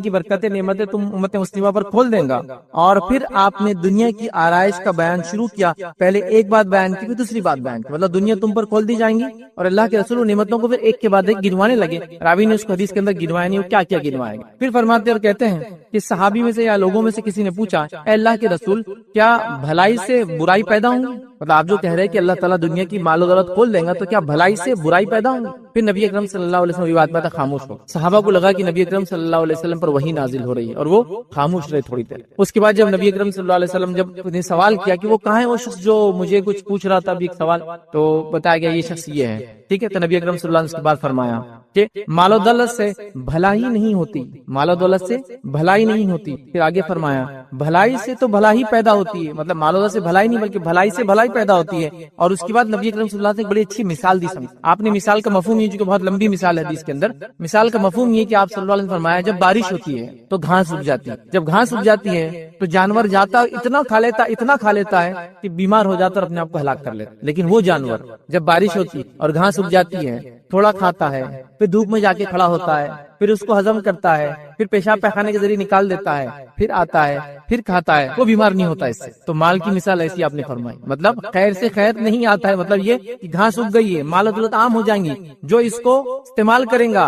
کی برکتیں نعمتیں تم امت مسلمہ پر کھول دیں گا۔ اور پھر آپ نے دنیا کی آرائش کا بیان شروع کیا، پہلے ایک بات بیان کی پھر دوسری بات بیان کی، مطلب دنیا تم پر کھول دی جائیں گی، اور اللہ کے رسول نعمتوں کو پھر ایک کے بعد ایک گنوانے لگے۔ راوی نے اس کو حدیث کے اندر گنوایا نہیں، وہ کیا کیا گنوائے گا۔ پھر فرماتے اور کہتے ہیں کہ صحابی میں سے یا لوگوں میں سے کسی نے پوچھا، اے اللہ کے رسول کیا بھلائی سے برائی پیدا ہوں گی؟ مطلب آپ جو کہہ رہے ہیں کہ اللہ تعالیٰ دنیا کی مال و دولت کھول دیں گا، تو کیا بھلائی سے برائی پیدا ہوں گی؟ پھر نبی اکرم صلی اللہ علیہ وسلم بات میں خاموش ہو، صحابہ کو لگا کہ نبی اکرم صلی اللہ علیہ وسلم پر وحی نازل ہو رہی ہے، اور وہ خاموش رہے تھوڑی دیر۔ اس کے بعد جب نبی اکرم صلی اللہ علیہ وسلم جب نے سوال کیا کہ وہ کہاں ہے وہ شخص جو مجھے کچھ پوچھ رہا تھا ابھی ایک سوال، تو بتایا گیا یہ شخص یہ ہے، ٹھیک ہے۔ تو نبی اکرم صلی اللہ علیہ وسلم اس کے بعد فرمایا کہ مال و دولت سے بھلائی نہیں ہوتی، مال و دولت سے بھلائی نہیں ہوتی۔ پھر آگے فرمایا بھلائی سے تو بھلائی پیدا ہوتی ہے، مطلب مال و دولت سے بھلائی نہیں بلکہ بھلائی سے بھلائی پیدا ہوتی ہے۔ اور اس کے بعد نبی اکرم صلی اللہ علیہ وسلم نے ایک بڑی اچھی مثال دی۔ آپ نے مثال کا مفہوم یہ، جو کہ بہت لمبی مثال ہے حدیث کے اندر، مثال کا مفہوم یہ کہ آپ صلی اللہ علیہ وسلم نے فرمایا جب بارش ہوتی ہے تو گھاس اگ جاتی ہے، جب گھاس اگ جاتی ہے تو جانور جاتا اتنا کھا لیتا ہے کہ بیمار ہو جاتا اور اپنے آپ کو ہلاک کر لیتا، لیکن وہ جانور جب بارش ہوتی اور گھاس اگ جاتی ہے تھوڑا کھاتا ہے، پھر دھوپ میں جا کے کھڑا ہوتا ہے، پھر اس کو ہضم کرتا ہے، پھر پیشاب پیخانے کے ذریعے نکال دیتا ہے، پھر آتا ہے، پھر کھاتا ہے، وہ بیمار نہیں ہوتا اس سے۔ تو مال کی مثال ایسی آپ نے فرمائی، مطلب خیر سے خیر نہیں آتا ہے، مطلب یہ کہ گھاس اگ گئی ہے، مال و دولت عام ہو جائیں گی، جو اس کو استعمال کریں گا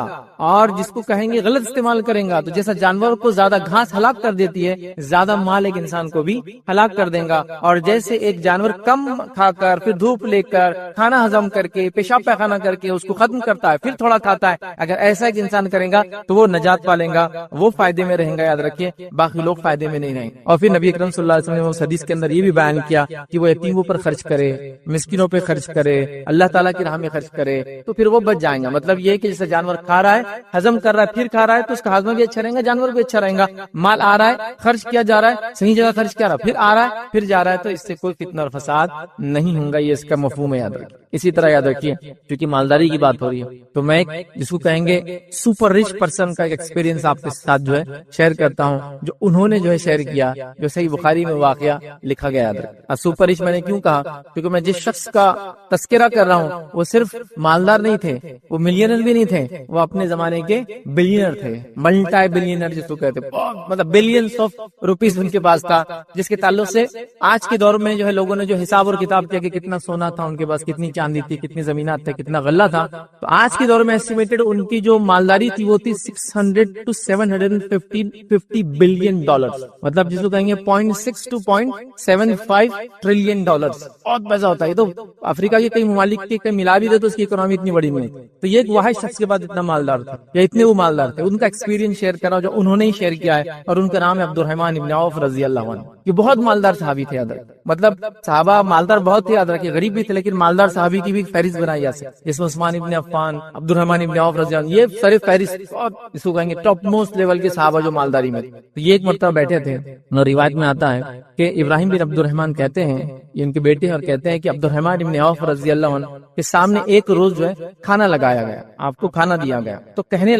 اور جس کو کہیں گے غلط استعمال کریں گا، تو جیسا جانور کو زیادہ گھاس ہلاک کر دیتی ہے، زیادہ مال ایک انسان کو بھی ہلاک کر دیں گا۔ اور جیسے ایک جانور کم کھا کر پھر دھوپ لے کر کھانا ہضم کر کے پیشاب پیخانہ کر کے اس کو ختم کرتا ہے، پھر تھوڑا کھاتا ہے، اگر ایسا ایک انسان کرے گا تو وہ نجات پالے گا، وہ فائدے میں رہیں گا، یاد رکھیے، باقی لوگ فائدے میں نہیں رہیں گے۔ اور پھر نبی اکرم صلی اللہ علیہ وسلم نے اس حدیث کے اندر یہ بھی بیان کیا کہ وہ یتیموں پر خرچ کرے، مسکینوں پہ خرچ کرے، اللہ تعالیٰ کی راہ میں خرچ کرے، تو پھر وہ بچ جائیں گا۔ مطلب یہ کہ جیسے جانور کھا رہا ہے، ہضم کر رہا ہے، پھر کھا رہا ہے، تو اس کا ہضم بھی اچھا رہے گا، جانور بھی اچھا رہے گا۔ مال آ رہا ہے، خرچ کیا جا رہا ہے، صحیح جگہ خرچ کیا رہا ہے، پھر آ رہا ہے، پھر جا رہا ہے، تو اس سے کوئی فتنہ اور فساد نہیں ہوگا، یہ اس کا مفہوم ہے، یاد رکھیے۔ اسی طرح یاد رکھیے کیونکہ مالداری کی بات ہو رہی ہے، تو میں جس کو کہیں گے سپر رچ پرسن کا ایک ایکسپیرینس آپ کے ساتھ جو ہے شیئر کرتا ہوں، جو انہوں نے جو ہے شیئر کیا، جو صحیح بخاری میں واقعہ لکھا گیا۔ یاد رکھیں سپر رچ میں نے کیوں کہا، کیونکہ میں جس شخص کا تذکرہ کر رہا ہوں وہ صرف مالدار نہیں تھے، وہ ملینر بھی نہیں تھے، وہ اپنے زمانے کے بلینر تھے، ملٹی بلینر جس کو کہتے ہیں، مطلب بلینز آف روپیز ان کے پاس تھا، جس کے تعلق سے آج کے دور میں جو ہے لوگوں نے جو حساب اور کتاب کیا کہ کتنا سونا تھا ان کے پاس، کتنی چاندی تھی، کتنی زمینات تھے، کتنا غلہ تھا، تو آج کے دور میں ایسٹیمیٹڈ ان کی جو مالداری تھی وہ تھی 600 to 750 بلین ڈالر، مطلب جس کو کہیں گے 0.6 to 0.75 ٹریلین ڈالر، بہت پیسہ ہوتا ہے۔ تو افریقہ کے کئی ممالک کے کئی ملا بھی دے تو اس کی اکنامی اتنی بڑی نہیں ہے، تو یہ ایک واحد شخص کے بعد اتنا مالدار تھا یا اتنے وہ مالدار تھے، ان کا ایکسپیرینس شیئر کرا جو انہوں نے ہی شیئر کیا ہے، اور ان کا نام ہے عبد الرحمن ابن عوف رضی اللہ عنہ۔ یہ بہت مالدار صحابی تھے، یاد رکھیں، مطلب صحابہ مالدار بہت تھے، یاد رکھیں، غریب بھی تھے، لیکن مالدار صحابی کی بھی فہرست بنائی جا سکتی، جس میں عثمان ابن عفان، عبد الرحمن ابن عوف رضی اللہ عنہ، یہ سارے فہرست اس کو کہیں گے ٹاپ موسٹ لیول کے صحابہ جو مالداری میں تھے۔ تو یہ ایک مرتبہ بیٹھے تھے، اور روایت میں آتا ہے کہ ابراہیم بن عبد الرحمن کہتے ہیں، یہ ان کے بیٹے ہیں، اور کہتے ہیں کہ عبد الرحمن ابن عوف رضی اللہ عنہ کے سامنے ایک روز جو ہے کھانا لگایا گیا، آپ کو کھانا دیا گیا، تو کہنے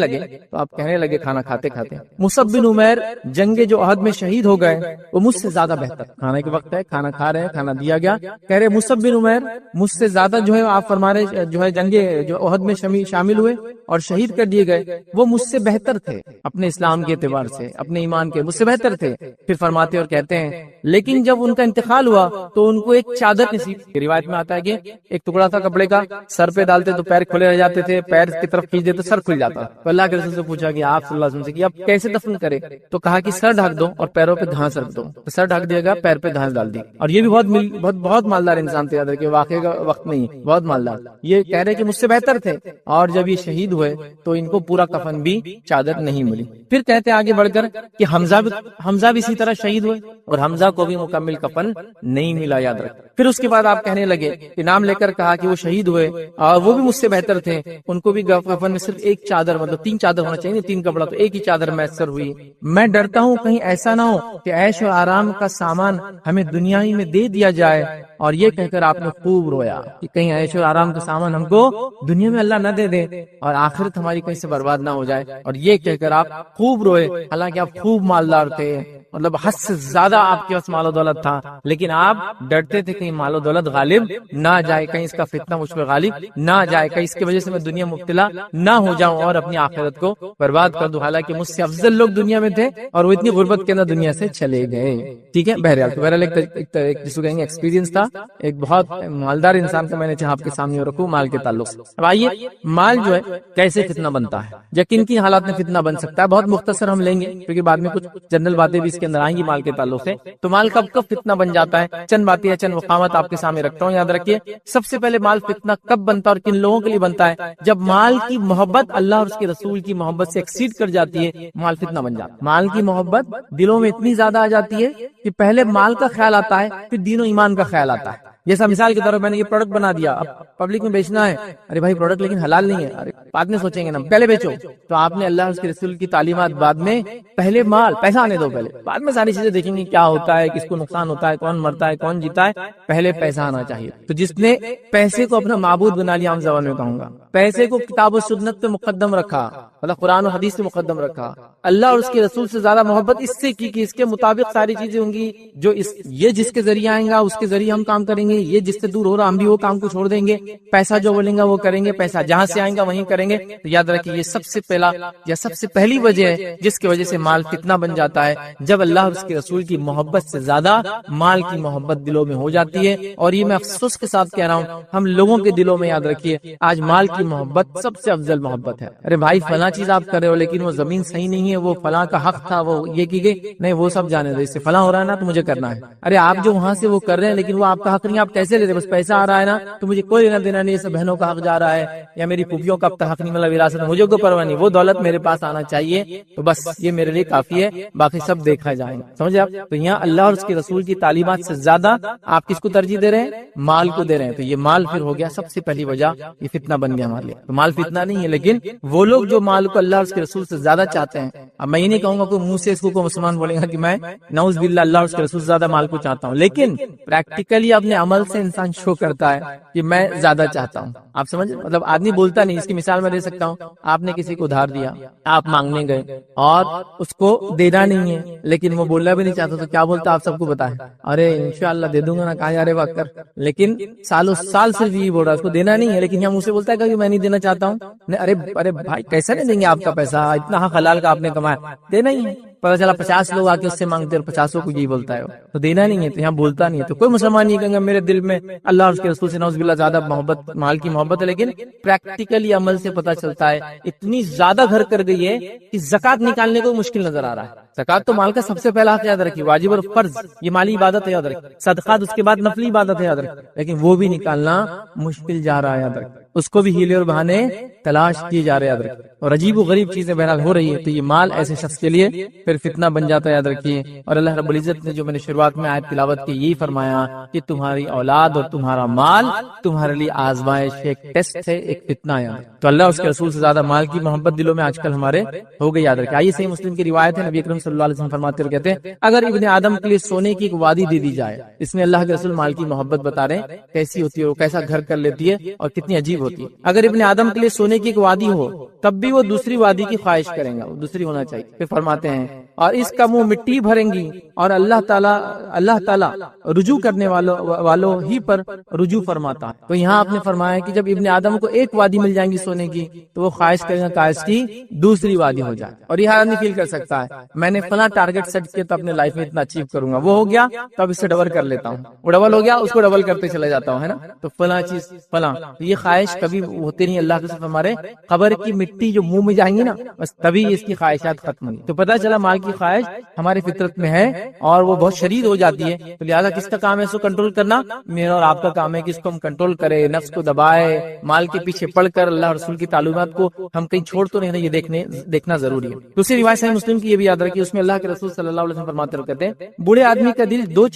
لگے کھانا کھاتے کھاتے، مصعب بن عمیر جنگ جو احد میں شہید ہو گئے وہ مجھ سے زیادہ بہتر، کھانے کے وقت ہے، کھانا کھا رہے ہیں، کھانا دیا گیا، کہہ رہے مصعب بن عمیر مجھ سے زیادہ جو ہے آپ فرما رہے جو ہے جنگ جو احد میں شامل ہوئے اور شہید کر دیے گئے، وہ مجھ سے بہتر تھے، اپنے اسلام کے اعتبار سے، اپنے ایمان کے، مجھ سے بہتر تھے۔ پھر فرماتے اور کہتے ہیں لیکن جب ان کا انتقال ہوا تو ان ان کو ایک چادر نصیب. روایت میں آتا ہے کہ ایک ٹکڑا تھا کپڑے کا, سر پہ ڈالتے تو پیر کھلے رہ جاتے تھے, پیر کی طرف کھینچ دیتے سر کھل جاتا. تو اللہ کے رسول سے پوچھا کہ آپ صلی اللہ علیہ وسلم سے کہ اب کیسے دفن کرے؟ تو کہا کہ سر ڈھک دو اور پیروں پہ گھاس رکھ دو. تو سر ڈھک دیا گیا, پیر پہ گھاس ڈال دی. اور یہ بھی بہت مالدار انسان تھے, یاد رکھیے واقعے کا وقت نہیں, بہت مالدار. یہ کہہ رہے کہ مجھ سے بہتر تھے, اور جب یہ شہید ہوئے تو ان کو پورا کفن بھی چادر نہیں ملی. پھر کہتے آگے بڑھ کر کہ حمزہ بھی اسی طرح شہید ہوئے اور حمزہ کو بھی مکمل کفن نہیں ملا, یاد رکھ. پھر اس کے بعد آپ کہنے لگے کہ نام لے کر کہا کہ وہ شہید ہوئے اور وہ بھی مجھ سے بہتر تھے, ان کو بھی کفن میں صرف ایک چادر, مطلب 3 چادر ہونا چاہیے, 3 کپڑا, تو ایک ہی چادر میسر ہوئی. میں ڈرتا ہوں کہیں ایسا نہ ہو کہ عیش و آرام کا سامان ہمیں دنیا ہی میں دے دیا جائے. اور یہ کہہ کر آپ نے خوب رویا کہ کہیں عیش و آرام کا سامان ہم کو دنیا میں اللہ نہ دے دے اور آخرت ہماری کہیں سے برباد نہ ہو جائے. اور یہ کہہ کر آپ خوب روئے, حالانکہ آپ خوب مالدار تھے, مطلب حد سے زیادہ آپ کے پاس مال و دولت تھا, لیکن آپ ڈرتے تھے کہیں مال و دولت غالب نہ جائے, کہیں اس کا فتنہ مجھ پہ غالب نہ جائے, کہیں اس کی وجہ سے میں دنیا مبتلا نہ ہو جاؤں اور اپنی آخرت کو برباد کر دوں. حالانکہ مجھ سے افضل لوگ دنیا میں تھے اور وہ اتنی غربت کے اندر دنیا سے چلے گئے. ٹھیک ہے, بہرحال ایک جس کو کہیں گے ایکسپیرینس تھا, ایک بہت مالدار انسان کا میں نے چاہا آپ کے سامنے رکھوں مال کے تعلق سے. اب آئیے, مال جو ہے کیسے فتنہ بنتا ہے, یا کن کن حالات میں فتنہ بن سکتا ہے, بہت مختصر ہم لیں گے کیونکہ بعد میں کچھ جنرل باتیں بھی اس کے اندر آئیں گی مال کے تعلق سے. تو مال کب فتنہ بن جاتا ہے, چند باتیں یا چند مقامات آپ کے سامنے رکھتا ہوں, یاد رکھیے. سب سے پہلے مال فتنہ کب بنتا ہے اور کن لوگوں کے لیے بنتا ہے؟ جب مال کی محبت اللہ اور اس کے رسول کی محبت سے ایکسیڈ کر جاتی ہے, مال فتنہ بن جاتا ہے. مال کی محبت دلوں میں اتنی زیادہ آ جاتی ہے کہ پہلے مال کا خیال آتا ہے, پھر دین و ایمان کا خیال آتا ہے. جیسا مثال کے طور پر میں نے یہ پروڈکٹ بنا دیا, اب پبلک میں بیچنا ہے, ارے بھائی پروڈکٹ لیکن حلال نہیں ہے, ارے بعد میں سوچیں گے نا, پہلے بیچو. تو آپ نے اللہ اور اس کے رسول کی تعلیمات بعد میں, پہلے مال پیسہ آنے دو, پہلے بعد میں ساری چیزیں دیکھیں گے کیا ہوتا ہے, کس کو نقصان ہوتا ہے, کون مرتا ہے, کون جیتا ہے, پہلے پیسہ آنا چاہیے. تو جس نے پیسے کو اپنا معبود بنا لیا, عام زبان میں کہوں گا, پیسے کو کتاب و سنت پہ مقدم رکھا, مطلب قرآن و حدیث پہ مقدم رکھا, اللہ اور اس کے رسول سے زیادہ محبت اس سے کی کہ اس کے مطابق ساری چیزیں ہوں گی, جو یہ جس کے ذریعے آئیں گا اس کے ذریعے ہم کام کریں گے, یہ جس سے دور ہو رہا ہم بھی وہ کام کو چھوڑ دیں گے, پیسہ جو بولیں گا وہ کریں گے, پیسہ جہاں سے آئیں گا وہیں کریں گے. تو یاد رکھیے یہ سب سے پہلا یا سب سے پہلی وجہ ہے جس کی وجہ سے مال فتنہ بن جاتا ہے, جب اللہ اور اس کے رسول کی محبت سے زیادہ مال کی محبت دلوں میں ہو جاتی ہے. اور یہ میں افسوس کے ساتھ کہہ رہا ہوں, ہم لوگوں کے دلوں میں, یاد رکھیے, آج مال کی محبت سب سے افضل محبت ہے. ارے بھائی فلاں چیز آپ کر رہے ہو لیکن وہ زمین صحیح نہیں ہے, وہ فلاں کا حق تھا, وہ یہ کی گئی نہیں, وہ سب جانے دو, اس سے فلاں ہو رہا ہے نا تو مجھے کرنا ہے. ارے آپ جو وہاں سے وہ کر رہے ہیں لیکن وہ آپ کا حق نہیں, آپ کیسے لیتے, بس پیسہ آ رہا ہے نا تو مجھے کوئی لینا دینا نہیں, سب بہنوں کا حق جا رہا ہے یا میری پھوپھیوں کا حق نہیں, مطلب وراثت مجھے کوئی پرواہ نہیں, وہ دولت میرے پاس آنا چاہیے, تو بس یہ میرے لیے کافی ہے, باقی سب دیکھا جائے گا. سمجھے آپ؟ تو یہاں اللہ اور اس کے رسول کی تعلیمات سے زیادہ آپ کس کو ترجیح دے رہے ہیں؟ مال کو دے رہے ہیں. تو یہ مال پھر ہو گیا سب سے پہلی وجہ, یہ فتنہ بن گیا ہمارے لیے. تو مال فتنہ نہیں ہے, لیکن وہ لوگ جو مال کو اللہ اور اس کے رسول سے زیادہ چاہتے ہیں. اب میں یہ نہیں کہوں گا کوئی منہ سے اس کو مسلمان بولے گا کہ میں نعوذ باللہ اللہ اور اس کے رسول سے زیادہ مال کو چاہتا ہوں, لیکن پریکٹیکلی اپنے عمل سے انسان شو کرتا ہے کہ میں زیادہ چاہتا ہوں. آپ سمجھ, مطلب آدمی بولتا نہیں. اس کی مثال میں دے سکتا ہوں, آپ نے کسی کو ادھار دیا, آپ مانگنے گئے اور اس کو دینا نہیں ہے, لیکن وہ بولنا بھی نہیں چاہتا, تو کیا بولتا آپ سب کو بتائیں, ارے انشاءاللہ دے دوں گا نا, کہا یار وقت کر, لیکن سالوں سال صرف یہی بول رہا ہے, اس کو دینا نہیں ہے, لیکن یہاں منہ سے بولتا ہے کہ میں نہیں دینا چاہتا ہوں. ارے بھائی کیسا نہیں دیں گے آپ کا پیسہ, اتنا حق حلال کا آپ نے کمایا, دینا ہی ہے. پتا چلا 50 لوگ آ کے اس سے مانگتے اور 50 کو یہی بولتا ہے, تو دینا نہیں ہے, تو یہاں بولتا نہیں ہے. تو کوئی مسلمان نہیں کہے گا میرے دل میں اللہ اور اس کے رسول سے نعوذ باللہ زیادہ محبت, مال کی محبت ہے, لیکن پریکٹیکلی عمل سے پتا چلتا ہے اتنی زیادہ گھر کر گئی ہے کہ زکات نکالنے کو مشکل نظر آ رہا ہے. زکات تو مال کا سب سے پہلا حق, یاد رکھیے, واجب اور فرض, یہ مالی عبادت ہے, یاد رکھیے. صدقات اس کے بعد نفلی عبادت ہے, یاد رکھیے, لیکن وہ بھی نکالنا مشکل جا رہا ہے, یاد رکھیے. اس کو بھی ہیلے اور بہانے تلاش کیے جا رہے, یاد رکھیے. اور عجیب و غریب چیزیں بہرحال ہو رہی ہے. تو یہ مال ایسے شخص کے لیے پھر فتنہ بن جاتا ہے, یاد رکھیے. اور اللہ رب العزت نے جو میں نے شروعات میں آیت تلاوت کی یہی فرمایا کہ تمہاری اولاد اور تمہارا مال تمہارے لیے آزمائش, ایک ٹیسٹ ہے, ایک فتنہ ہے. تو اللہ اس کے رسول سے زیادہ مال کی محبت دلوں میں آج کل ہمارے ہو گئی, یاد رکھیے. آئیے صحیح مسلم کی روایت ہے, نبی اکرم صلی اللہ علیہ وسلم فرماتے ہوئے کہتے ہیں, اگر ابن آدم کے لیے سونے کی ایک وادی دے دی جائے, اس میں اللہ کے رسول مال کی محبت بتا رہے ہیں کیسی ہوتی ہے, وہ کیسا گھر کر لیتی ہے اور کتنی عجیب ہوتی ہے. اگر ابن آدم کے لیے سونے کی ایک وادی ہو تب بھی وہ دوسری وادی کی خواہش کریں گا, وہ دوسری ہونا چاہیے. پھر فرماتے ہیں اور اس کا منہ مٹی بھریں گی اور اللہ تعالیٰ رجوع کرنے والوں ہی پر رجوع فرماتا ہے۔ تو یہاں آپ نے فرمایا کہ جب ابن آدم کو ایک وادی مل جائیں گی سونے کی تو وہ خواہش کرے گا کاش کی دوسری وادی ہو جائے، اور یہ آدمی فیل کر سکتا ہے میں نے فلاں ٹارگٹ سیٹ کیا تو اپنے لائف میں اتنا اچیو کروں گا، وہ ہو گیا تو اب اس سے ڈبل کر لیتا ہوں، وہ ڈبل ہو گیا اس کو ڈبل کرتے چلے جاتا ہوں، ہے نا، تو فلاں چیز فلاں، یہ خواہش کبھی ہوتی نہیں۔ اللہ کے صرف ہمارے قبر کی مٹی جو منہ میں جائیں گی نا بس تبھی اس کی خواہشات ختم ہوئی۔ تو پتہ چلا مال کی خواہش ہماری فطرت میں ہے اور وہ بہت شدید ہو جاتی ہے، تو لہٰذا کس کا کام ہے اس کو کنٹرول کرنا؟ میرا اور آپ کا کام ہے کہ اس کو ہم کنٹرول کرے، نفس کو دبائے، مال کے پیچھے پڑھ کر اللہ رسول کی تعلیمات کو ہم کہیں چھوڑ تو نہیں، یہ دیکھنا ضروری ہے۔ دوسری روایت صحیح مسلم کی یہ بھی یاد رکھیے، اس میں اللہ کے رسول صلی اللہ علیہ وسلم فرماتے ہیں بوڑھے آدمی کا دل دو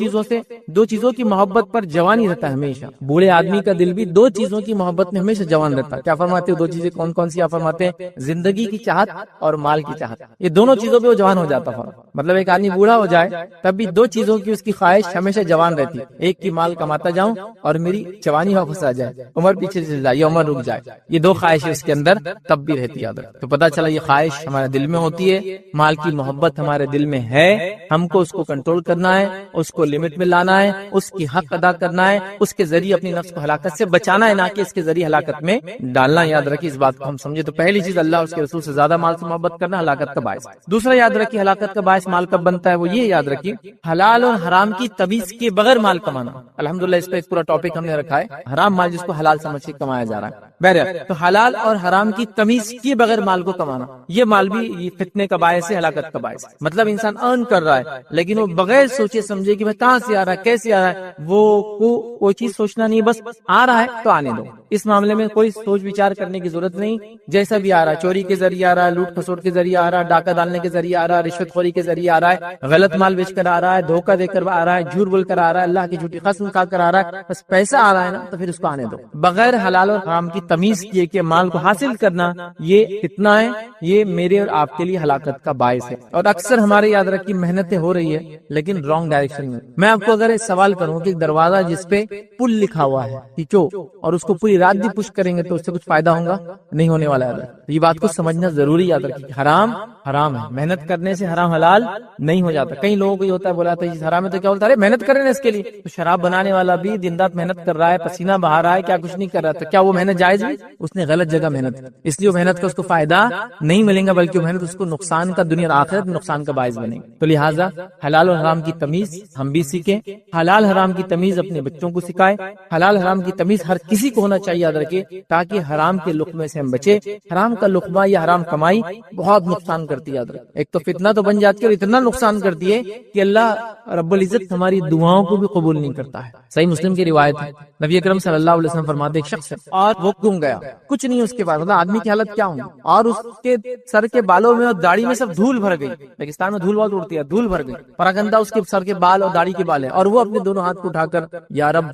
چیزوں کی محبت پر جوان ہی رہتا ہے ہمیشہ۔ بوڑھے آدمی کا دل بھی دو چیزوں کی محبت میں ہمیشہ جوان رہتا ہے۔ کیا فرماتے ہیں؟ دو چیزیں کون کون سی آپ فرماتے ہیں؟ زندگی کی چاہت اور مال کی چاہت، یہ دونوں چیزوں پہ وہ جوان ہو جاتا ہے۔ مطلب ایک آدمی بوڑھا ہو جائے تب بھی دو چیزوں کی اس کی خواہش ہمیشہ جوان رہتی ہے، ایک کی مال کماتا جاؤں اور میری جوانی واپس آ جائے، عمر پیچھے چل جائے یا عمر رک جائے، یہ دو خواہشیں اس کے اندر تب بھی رہتی ہے۔ تو پتہ چلا یہ خواہش ہمارے دل میں ہوتی ہے، مال کی محبت ہمارے دل میں ہے، ہم کو اس کو کنٹرول کرنا ہے، اس کو لمٹ میں لانا ہے، اس کی حق ادا کرنا ہے، اس کے ذریعے اپنی نفس کو ہلاکت سے بچانا ہے، نہ کہ اس کے ذریعے ہلاکت میں ڈالنا۔ یاد رکھیے اس بات کو ہم سمجھے تو پہلی چیز اللہ اس کے رسول سے زیادہ مال سے محبت کرنا ہلاکت کا باعث۔ دوسرا یاد رکھیے ہلاکت کا باعث مال کب بنتا ہے، وہ یہ یاد رکھیے حلال اور حرام کی تمیز کے بغیر مال کمانا۔ الحمدللہ اس پہ ایک پورا ٹاپک ہم نے رکھا ہے، حرام مال جس کو حلال سمجھ کے کمایا جا رہا ہے۔ بہرحال تو حلال اور حرام کی تمیز کے بغیر مال کو کمانا، یہ مال بھی یہ فتنے کا باعث ہے، ہلاکت کا باعث۔ مطلب انسان ارن کر رہا ہے لیکن وہ بغیر سوچے سمجھے کہ کہاں سے آ رہا ہے، کیسے آ رہا ہے، وہ چیز سوچنا نہیں، بس آ رہا ہے تو آنے دو۔ اس معاملے میں کوئی سوچ وچار کرنے کی ضرورت نہیں، جیسا بھی آ رہا ہے، چوری کے ذریعے آ رہا ہے، لوٹ کھسوٹ کے ذریعے آ رہا ہے، ڈاکہ ڈالنے کے ذریعے آ رہا ہے، رشوت خوری کے ذریعے آ رہا ہے، غلط مال بیچ کر آ رہا ہے، دھوکہ دے کر آ رہا ہے، جھوٹ بول کر آ رہا ہے، اللہ کی جھوٹی قسم کھا کر آ رہا ہے، بس پیسہ آ رہا ہے نا تو پھر اس کو آنے دو۔ بغیر حلال اور حرام کی تمیز کیے کہ مال کو حاصل کرنا یہ فتنہ ہے، یہ میرے اور آپ کے لیے ہلاکت کا باعث ہے۔ اور اکثر ہمارے یاد رکھیے محنتیں ہو رہی ہے لیکن رانگ ڈائریکشن میں۔ میں آپ کو اگر ایک سوال کروں کہ ایک دروازہ جس پہ پل لکھا ہوا ہے کھینچو اور اس کو پوری رات بھی پش کریں گے تو اس سے کچھ فائدہ ہوگا نہیں ہونے والا ہے۔ یہ بات کو سمجھنا ضروری یاد رکھیے کہ حرام حرام ہے، محنت کرنے سے حرام حلال نہیں ہو جاتا۔ کئی لوگوں کو یہ ہوتا ہے بولا تھا یہ حرام ہے تو کیا بولتا ہے محنت کر رہے ہیں اس کے لیے، تو شراب بنانے والا بھی دن رات محنت کر رہا ہے، پسینہ بہا رہا ہے، کیا کچھ نہیں کر رہا، تو کیا وہ محنت جائز ہے؟ اس نے غلط جگہ محنت کی، اس لیے وہ محنت کا اس کو فائدہ نہیں ملے گا بلکہ وہ محنت اس کو نقصان کا دنیا اور آخرت میں نقصان کا باعث بنے گی۔ تو لہٰذا حلال اور حرام کی تمیز ہم بھی سیکھیں، حلال حرام کی تمیز اپنے بچوں کو سکھائیں، حلال حرام کی تمیز ہر کسی کو ہونا چاہیے یاد رکھے، تاکہ حرام کے لقمے سے ہم بچے۔ حرام کا لقمہ یا حرام کمائی بہت نقصان کرتی ہے یاد رکھے، ایک تو فتنہ تو بن جاتی ہے اور اتنا نقصان کرتی ہے کہ اللہ رب العزت ہماری دعاؤں کو بھی قبول نہیں کرتا ہے۔ صحیح مسلم کی روایت ہے، نبی اکرم صلی اللہ علیہ وسلم فرماتے ایک شخص اور وہ گم گیا، کچھ نہیں اس کے پاس، مطلب آدمی کی حالت کیا ہوگی، اور اس کے سر کے بالوں میں اور داڑھی میں سب دھول بھر گئی، پاکستان میں دھول بہت اڑتی ہے، دھول بھر گئی، پراگندہ اس کے سر کے بال اور داڑھی کے بال ہے، اور وہ اپنے دونوں ہاتھ کو اٹھا کر یا رب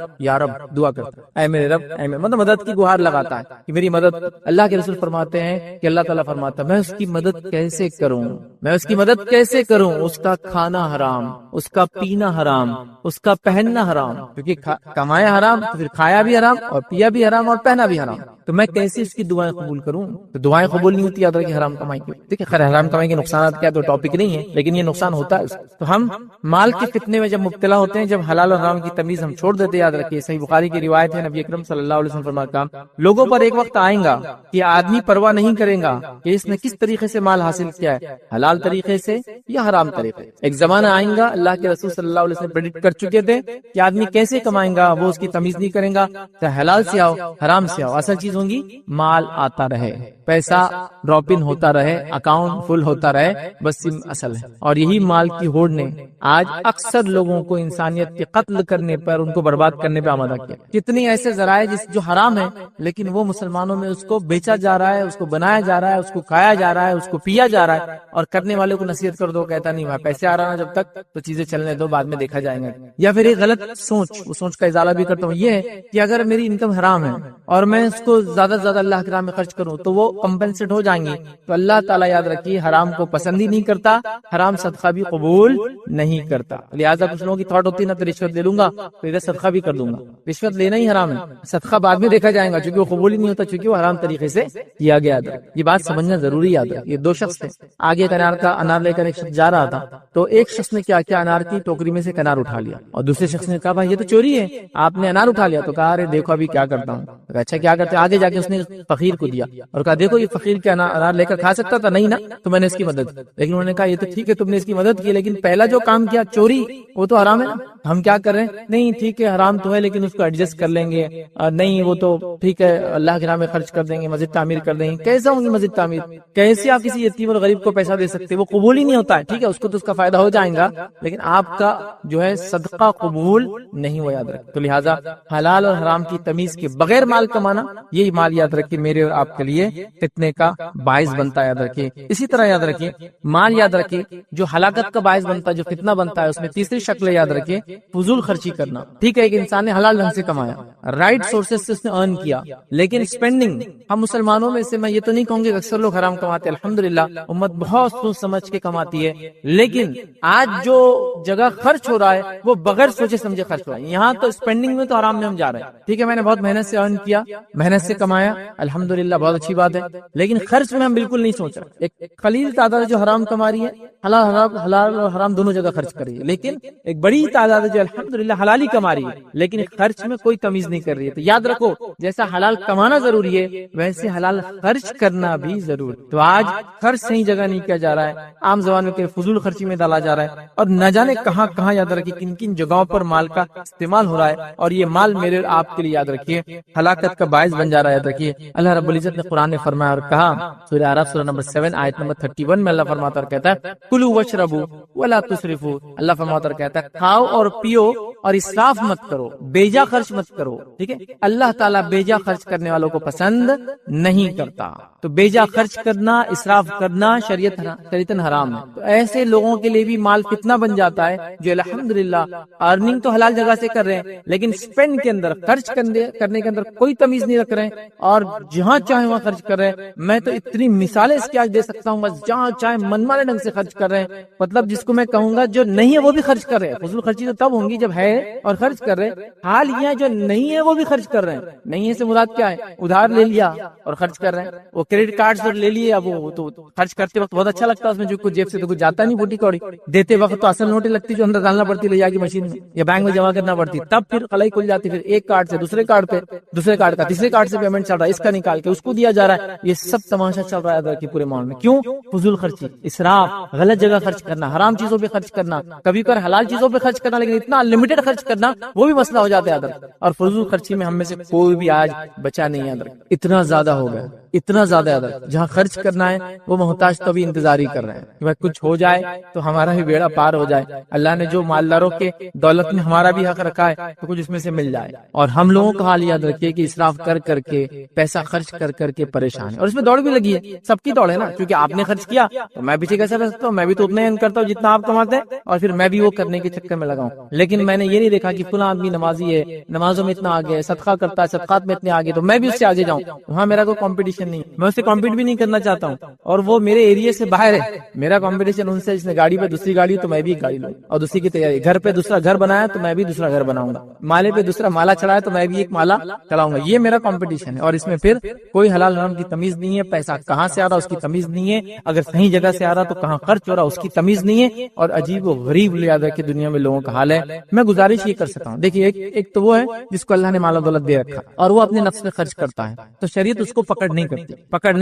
دعا کرتا ہے، اے میرے رب، مطلب مدد کی گہار لگاتا ہے کہ میری مدد۔ اللہ کے رسول فرماتے ہیں کہ اللہ تعالیٰ فرماتا ہے میں اس کی مدد کیسے کروں، میں اس کی مدد کیسے کروں، اس کا کھانا حرام، اس کا پینا حرام، اس کا پہننا حرام، کیونکہ کمایا حرام تو پھر کھایا بھی حرام اور پیا بھی حرام اور پہنا بھی حرام، تو میں کیسے اس کی دعائیں قبول کروں؟ تو دعائیں قبول نہیں ہوتی یاد رکھیں حرام کمائی کی۔ دیکھیں خیر حرام کمائی کے نقصانات کیا تو ٹاپک نہیں ہے، لیکن یہ نقصان ہوتا ہے۔ تو ہم مال کے فتنے میں جب مبتلا ہوتے ہیں، جب حلال اور حرام کی تمیز ہم چھوڑ دیتے، یاد رکھیے صحیح بخاری کی روایت ہے، نبی اکرم صلی اللہ علیہ وسلم فرماتا لوگوں پر ایک وقت آئے گا کہ آدمی پرواہ نہیں کرے گا کہ اس نے کس طریقے سے مال حاصل کیا ہے، حلال طریقے سے یا حرام طریقے سے۔ ایک زمانہ آئے گا، اللہ کے رسول صلی اللہ علیہ وسلم پریڈکٹ کر چکے تھے کہ آدمی کیسے کمائے گا، وہ اس کی تمیز نہیں کرے گا، چاہے حلال سے آؤ حرام سے آؤ، اصل چیز ہوں گی مال آتا رہے، پیسہ ڈراپ ان ہوتا رہے، اکاؤنٹ فل ہوتا رہے، بس اصل ہے۔ اور یہی مال کی ہوڑ نے آج اکثر لوگوں کو انسانیت کے قتل کرنے پر، ان کو برباد کرنے پہ آمادہ کیا۔ کتنی ایسے ذرائع جو حرام ہیں لیکن وہ مسلمانوں میں اس کو بیچا جا رہا ہے، اس کو بنایا جا رہا ہے، اس کو کھایا جا رہا ہے، اس کو پیا جا رہا ہے، اور کرنے والے کو نصیحت کر دو، کہتا نہیں بھائی پیسے آ رہا نا جب تک تو چیزیں چلنے دو، بعد میں دیکھا جائے گا۔ یا پھر ایک غلط سوچ، وہ سوچ کا ازالہ بھی کرتا ہوں، یہ ہے کہ اگر میری انکم حرام ہے اور میں اس کو زیادہ سے زیادہ اللہ کے راہ میں خرچ کروں تو وہ کمپنسیٹ ہو جائیں گی. تو اللہ تعالیٰ یاد رکھیے حرام کو پسند ہی نہیں کرتا, حرام صدقہ بھی قبول نہیں کرتا. لہٰذا کچھ لوگوں کی تھاٹ ہوتی ہے نا تو رشوت لے لوں گا تو ادھر صدقہ بھی کر دوں گا. رشوت لینا ہی حرام ہے, صدقہ بعد میں دیکھا جائے گا چونکہ وہ قبول ہی نہیں ہوتا, چونکہ وہ حرام طریقے سے کیا گیا تھا. یہ بات سمجھنا ضروری یاد ہے. یہ دو شخص تھے, آگے ایک انار لے کر ایک شخص جا رہا تھا, تو ایک شخص نے کیا کیا, انار کی ٹوکری میں سے ایک انار اٹھا لیا, اور دوسرے شخص نے کہا بھائی یہ تو چوری ہے, آپ نے انار اٹھا لیا. تو کہا ارے دیکھو ابھی کیا کرتا ہوں. اچھا کیا کرتے, آگے جا کے اس نے فقیر کو دیا اور کہا دیکھو یہ فقیر کے انار لے کر کھا سکتا تھا, نہیں نا, تو میں نے اس کی مدد کی. لیکن انہوں نے کہا یہ تو ٹھیک ہے تم نے اس کی مدد کی, لیکن پہلا جو کام کیا چوری, وہ تو حرام ہے نا. ہم کیا کر رہے ہیں, نہیں ٹھیک ہے حرام تو ہے لیکن اس کو ایڈجسٹ کر لیں گے, نہیں وہ تو ٹھیک ہے اللہ کے راہ میں خرچ کر دیں گے, مسجد تعمیر کر دیں گے. کیسا ہوگی مسجد تعمیر, کیسے آپ کسی یتیم اور غریب کو پیسہ دے سکتے, وہ قبول ہی نہیں ہوتا ہے. ٹھیک ہے اس کو تو اس کا فائدہ ہو جائے گا, لیکن آپ کا جو ہے صدقہ قبول نہیں ہوا, یاد رکھ. تو لہٰذا حلال اور حرام کی تمیز کے بغیر مال کمانا, یہی مال یاد رکھیے میرے اور آپ کے لیے فتنے کا باعث بنتا ہے, یاد رکھیے. اسی طرح یاد رکھیے مال یاد رکھیے جو ہلاکت کا باعث بنتا ہے, جو فتنہ بنتا ہے, اس میں تیسری شکل یاد رکھیے فضول خرچی کرنا. ٹھیک ہے ایک انسان نے حلال ڈھنگ سے کمایا, رائٹ سورسز سے اس نے ارن کیا, لیکن اسپینڈنگ, ہم مسلمانوں میں سے میں یہ تو نہیں کہوں گی اکثر لوگ حرام کماتے, الحمدللہ امت بہت سوچ سمجھ کے کماتی ہے, لیکن آج جو جگہ خرچ ہو رہا ہے وہ بغیر سوچے سمجھے خرچ ہو رہا ہے. یہاں تو اسپینڈنگ میں تو حرام میں ہم جا رہے ہیں. ٹھیک ہے میں نے بہت محنت سے ارن کیا, محنت سے کمایا, الحمدللہ بہت اچھی بات ہے, لیکن خرچ میں ہم بالکل نہیں سوچ رہے. ایک قلیل تعداد جو حرام کما رہی ہے, حلال اور حرام دونوں جگہ خرچ کر رہی ہے, لیکن ایک بڑی تعداد جو الحمدللہ حلالی کما رہی ہے لیکن خرچ میں کوئی تمیز نہیں کر رہی ہے. تو یاد رکھو جیسا حلال کمانا ضروری ہے ویسے حلال خرچ کرنا بھی ضروری. تو آج خرچ صحیح جگہ نہیں کیا جا رہا ہے, عام زبان میں فضول خرچی میں ڈالا جا رہا ہے, اور نہ جانے کہاں کہاں یاد رکھیے کن کن جگہوں پر مال کا استعمال ہو رہا ہے, اور یہ مال میرے اور آپ کے لیے یاد رکھیے ہلاکت کا باعث بن جا رہا ہے. یاد رکھیے اللہ رب العزت نے قرآن نے فرمایا اور کہا, سورہ اعراف سورہ نمبر 7 آیت نمبر 31 میں اللہ فرماتا اور کہتا ہے کلوا واشربوا ولا تسرفوا. اللہ فرماتا اور کہتا ہے کھاؤ اور پیو اور اسراف مت کرو, بیجا خرچ مت کرو. ٹھیک ہے اللہ تعالیٰ بیجا خرچ کرنے والوں کو پسند نہیں کرتا. تو بیجا خرچ کرنا, اسراف کرنا شریعتاً حرام ہے. تو ایسے لوگوں کے لیے بھی مال فتنہ بن جاتا ہے جو الحمدللہ ارننگ تو حلال جگہ سے کر رہے ہیں لیکن اسپینڈ کے اندر, خرچ کرنے کے اندر کوئی تمیز نہیں رکھ رہے ہیں, اور جہاں چاہے وہاں خرچ کر رہے ہیں. میں تو اتنی مثالیں اس کی آج دے سکتا ہوں, بس جہاں چاہے منمانے ڈھنگ سے خرچ کر رہے ہیں. مطلب جس کو میں کہوں گا جو نہیں ہے وہ بھی خرچ کر رہے ہیں. فضول خرچی تو تب ہوں گی جب ہے اور خرچ کر رہے. حال یہ ہے جو نہیں ہے وہ بھی خرچ کر رہے ہیں. نہیں ہے سے مراد کیا ہے, ادھار لے لیا اور خرچ کر رہے ہیں. وہ کریڈٹ کارڈ سے لے لیے, اب وہ تو خرچ کرتے وقت بہت اچھا لگتا ہے, اس میں جو کچھ جیب سے تو کچھ جاتا نہیں, بوٹی کوڑی دیتے وقت تو اصل نوٹیں لگتی جو اندر ڈالنا پڑتی, لے جا کے مشین میں یا بینک میں جمع کرنا پڑتی, تب پھر خلائی کھل جاتی, پھر ایک کارڈ سے دوسرے کارڈ پہ, دوسرے کارڈ کا تیسرے کارڈ سے پیمنٹ چل رہا ہے, اس کا نکال کے اس کو دیا جا رہا ہے. یہ سب تماشا چل رہا ہے پورے ماحول میں. کیوں؟ فضول خرچی, اسراف, غلط جگہ خرچ کرنا, حرام چیزوں پہ خرچ کرنا, کبھی کبھار حلال چیزوں پہ خرچ کرنا, لیکن اتنا انلمیٹڈ خرچ کرنا وہ بھی مسئلہ ہو جاتا ہے ادھر. اور فضول خرچی میں ہم میں سے کوئی بھی آج بچا نہیں ہے ادھر, اتنا زیادہ ہو گیا, اتنا زیادہ ادھر. جہاں خرچ کرنا ہے وہ محتاج تو بھی انتظار ہی کر رہے ہیں کہ بھائی کچھ ہو جائے تو ہمارا بھی بیڑا پار ہو جائے. اللہ نے جو مالداروں کے دولت میں ہمارا بھی حق رکھا ہے تو کچھ اس میں سے مل جائے. اور ہم لوگوں کا حال یاد رکھیے کہ اسراف کر کر کے, پیسہ خرچ کر کر کے پریشان ہے, اور اس میں دوڑ بھی لگی ہے, سب کی دوڑ ہے نا, کیونکہ آپ نے خرچ کیا تو میں بھی کیسے کر سکتا ہوں, میں بھی تو اتنا ارن کرتا ہوں جتنا آپ کماتے ہیں, اور پھر میں بھی وہ کرنے کے چکر میں لگاؤں. لیکن میں نے یہ نہیں دیکھا کہ فلاں آدمی نمازی ہے, نمازوں میں اتنا آگے ہے, صدقہ کرتا ہے, صدقات میں اتنے آگے, تو میں بھی اس سے آگے جاؤں. وہاں میرا کوئی کمپٹیشن نہیں, میں اس سے کمپیٹ بھی نہیں کرنا چاہتا ہوں, اور وہ میرے ایریا سے باہر ہے. میرا کمپٹیشن ان سے, جس نے گاڑی پہ دوسری گاڑی تو میں بھی ایک گاڑی لوں, اور دوسری کی تیاری, گھر پہ دوسرا گھر بنایا تو میں بھی دوسرا گھر بناؤں گا, مالے پہ دوسرا مالا چڑھایا تو میں بھی ایک مالا چلاؤں گا. یہ میرا کمپٹیشن ہے, اور اس میں پھر کوئی حلال حرام کی تمیز نہیں ہے. پیسہ کہاں سے آ رہا اس کی تمیز نہیں ہے, اگر صحیح جگہ سے آ رہا تو کہاں خرچ ہو رہا اس کی تمیز نہیں ہے. اور عجیب و غریب یاد ہے کہ دنیا میں لوگوں کا حال ہے. میں گزارش یہ کر سکتا ہوں, دیکھیے ایک تو وہ ہے جس کو اللہ نے مال و دولت دے رکھا اور وہ اپنے نفس میں خرچ کرتا ہے, تو شریعت اس کو پکڑ نہیں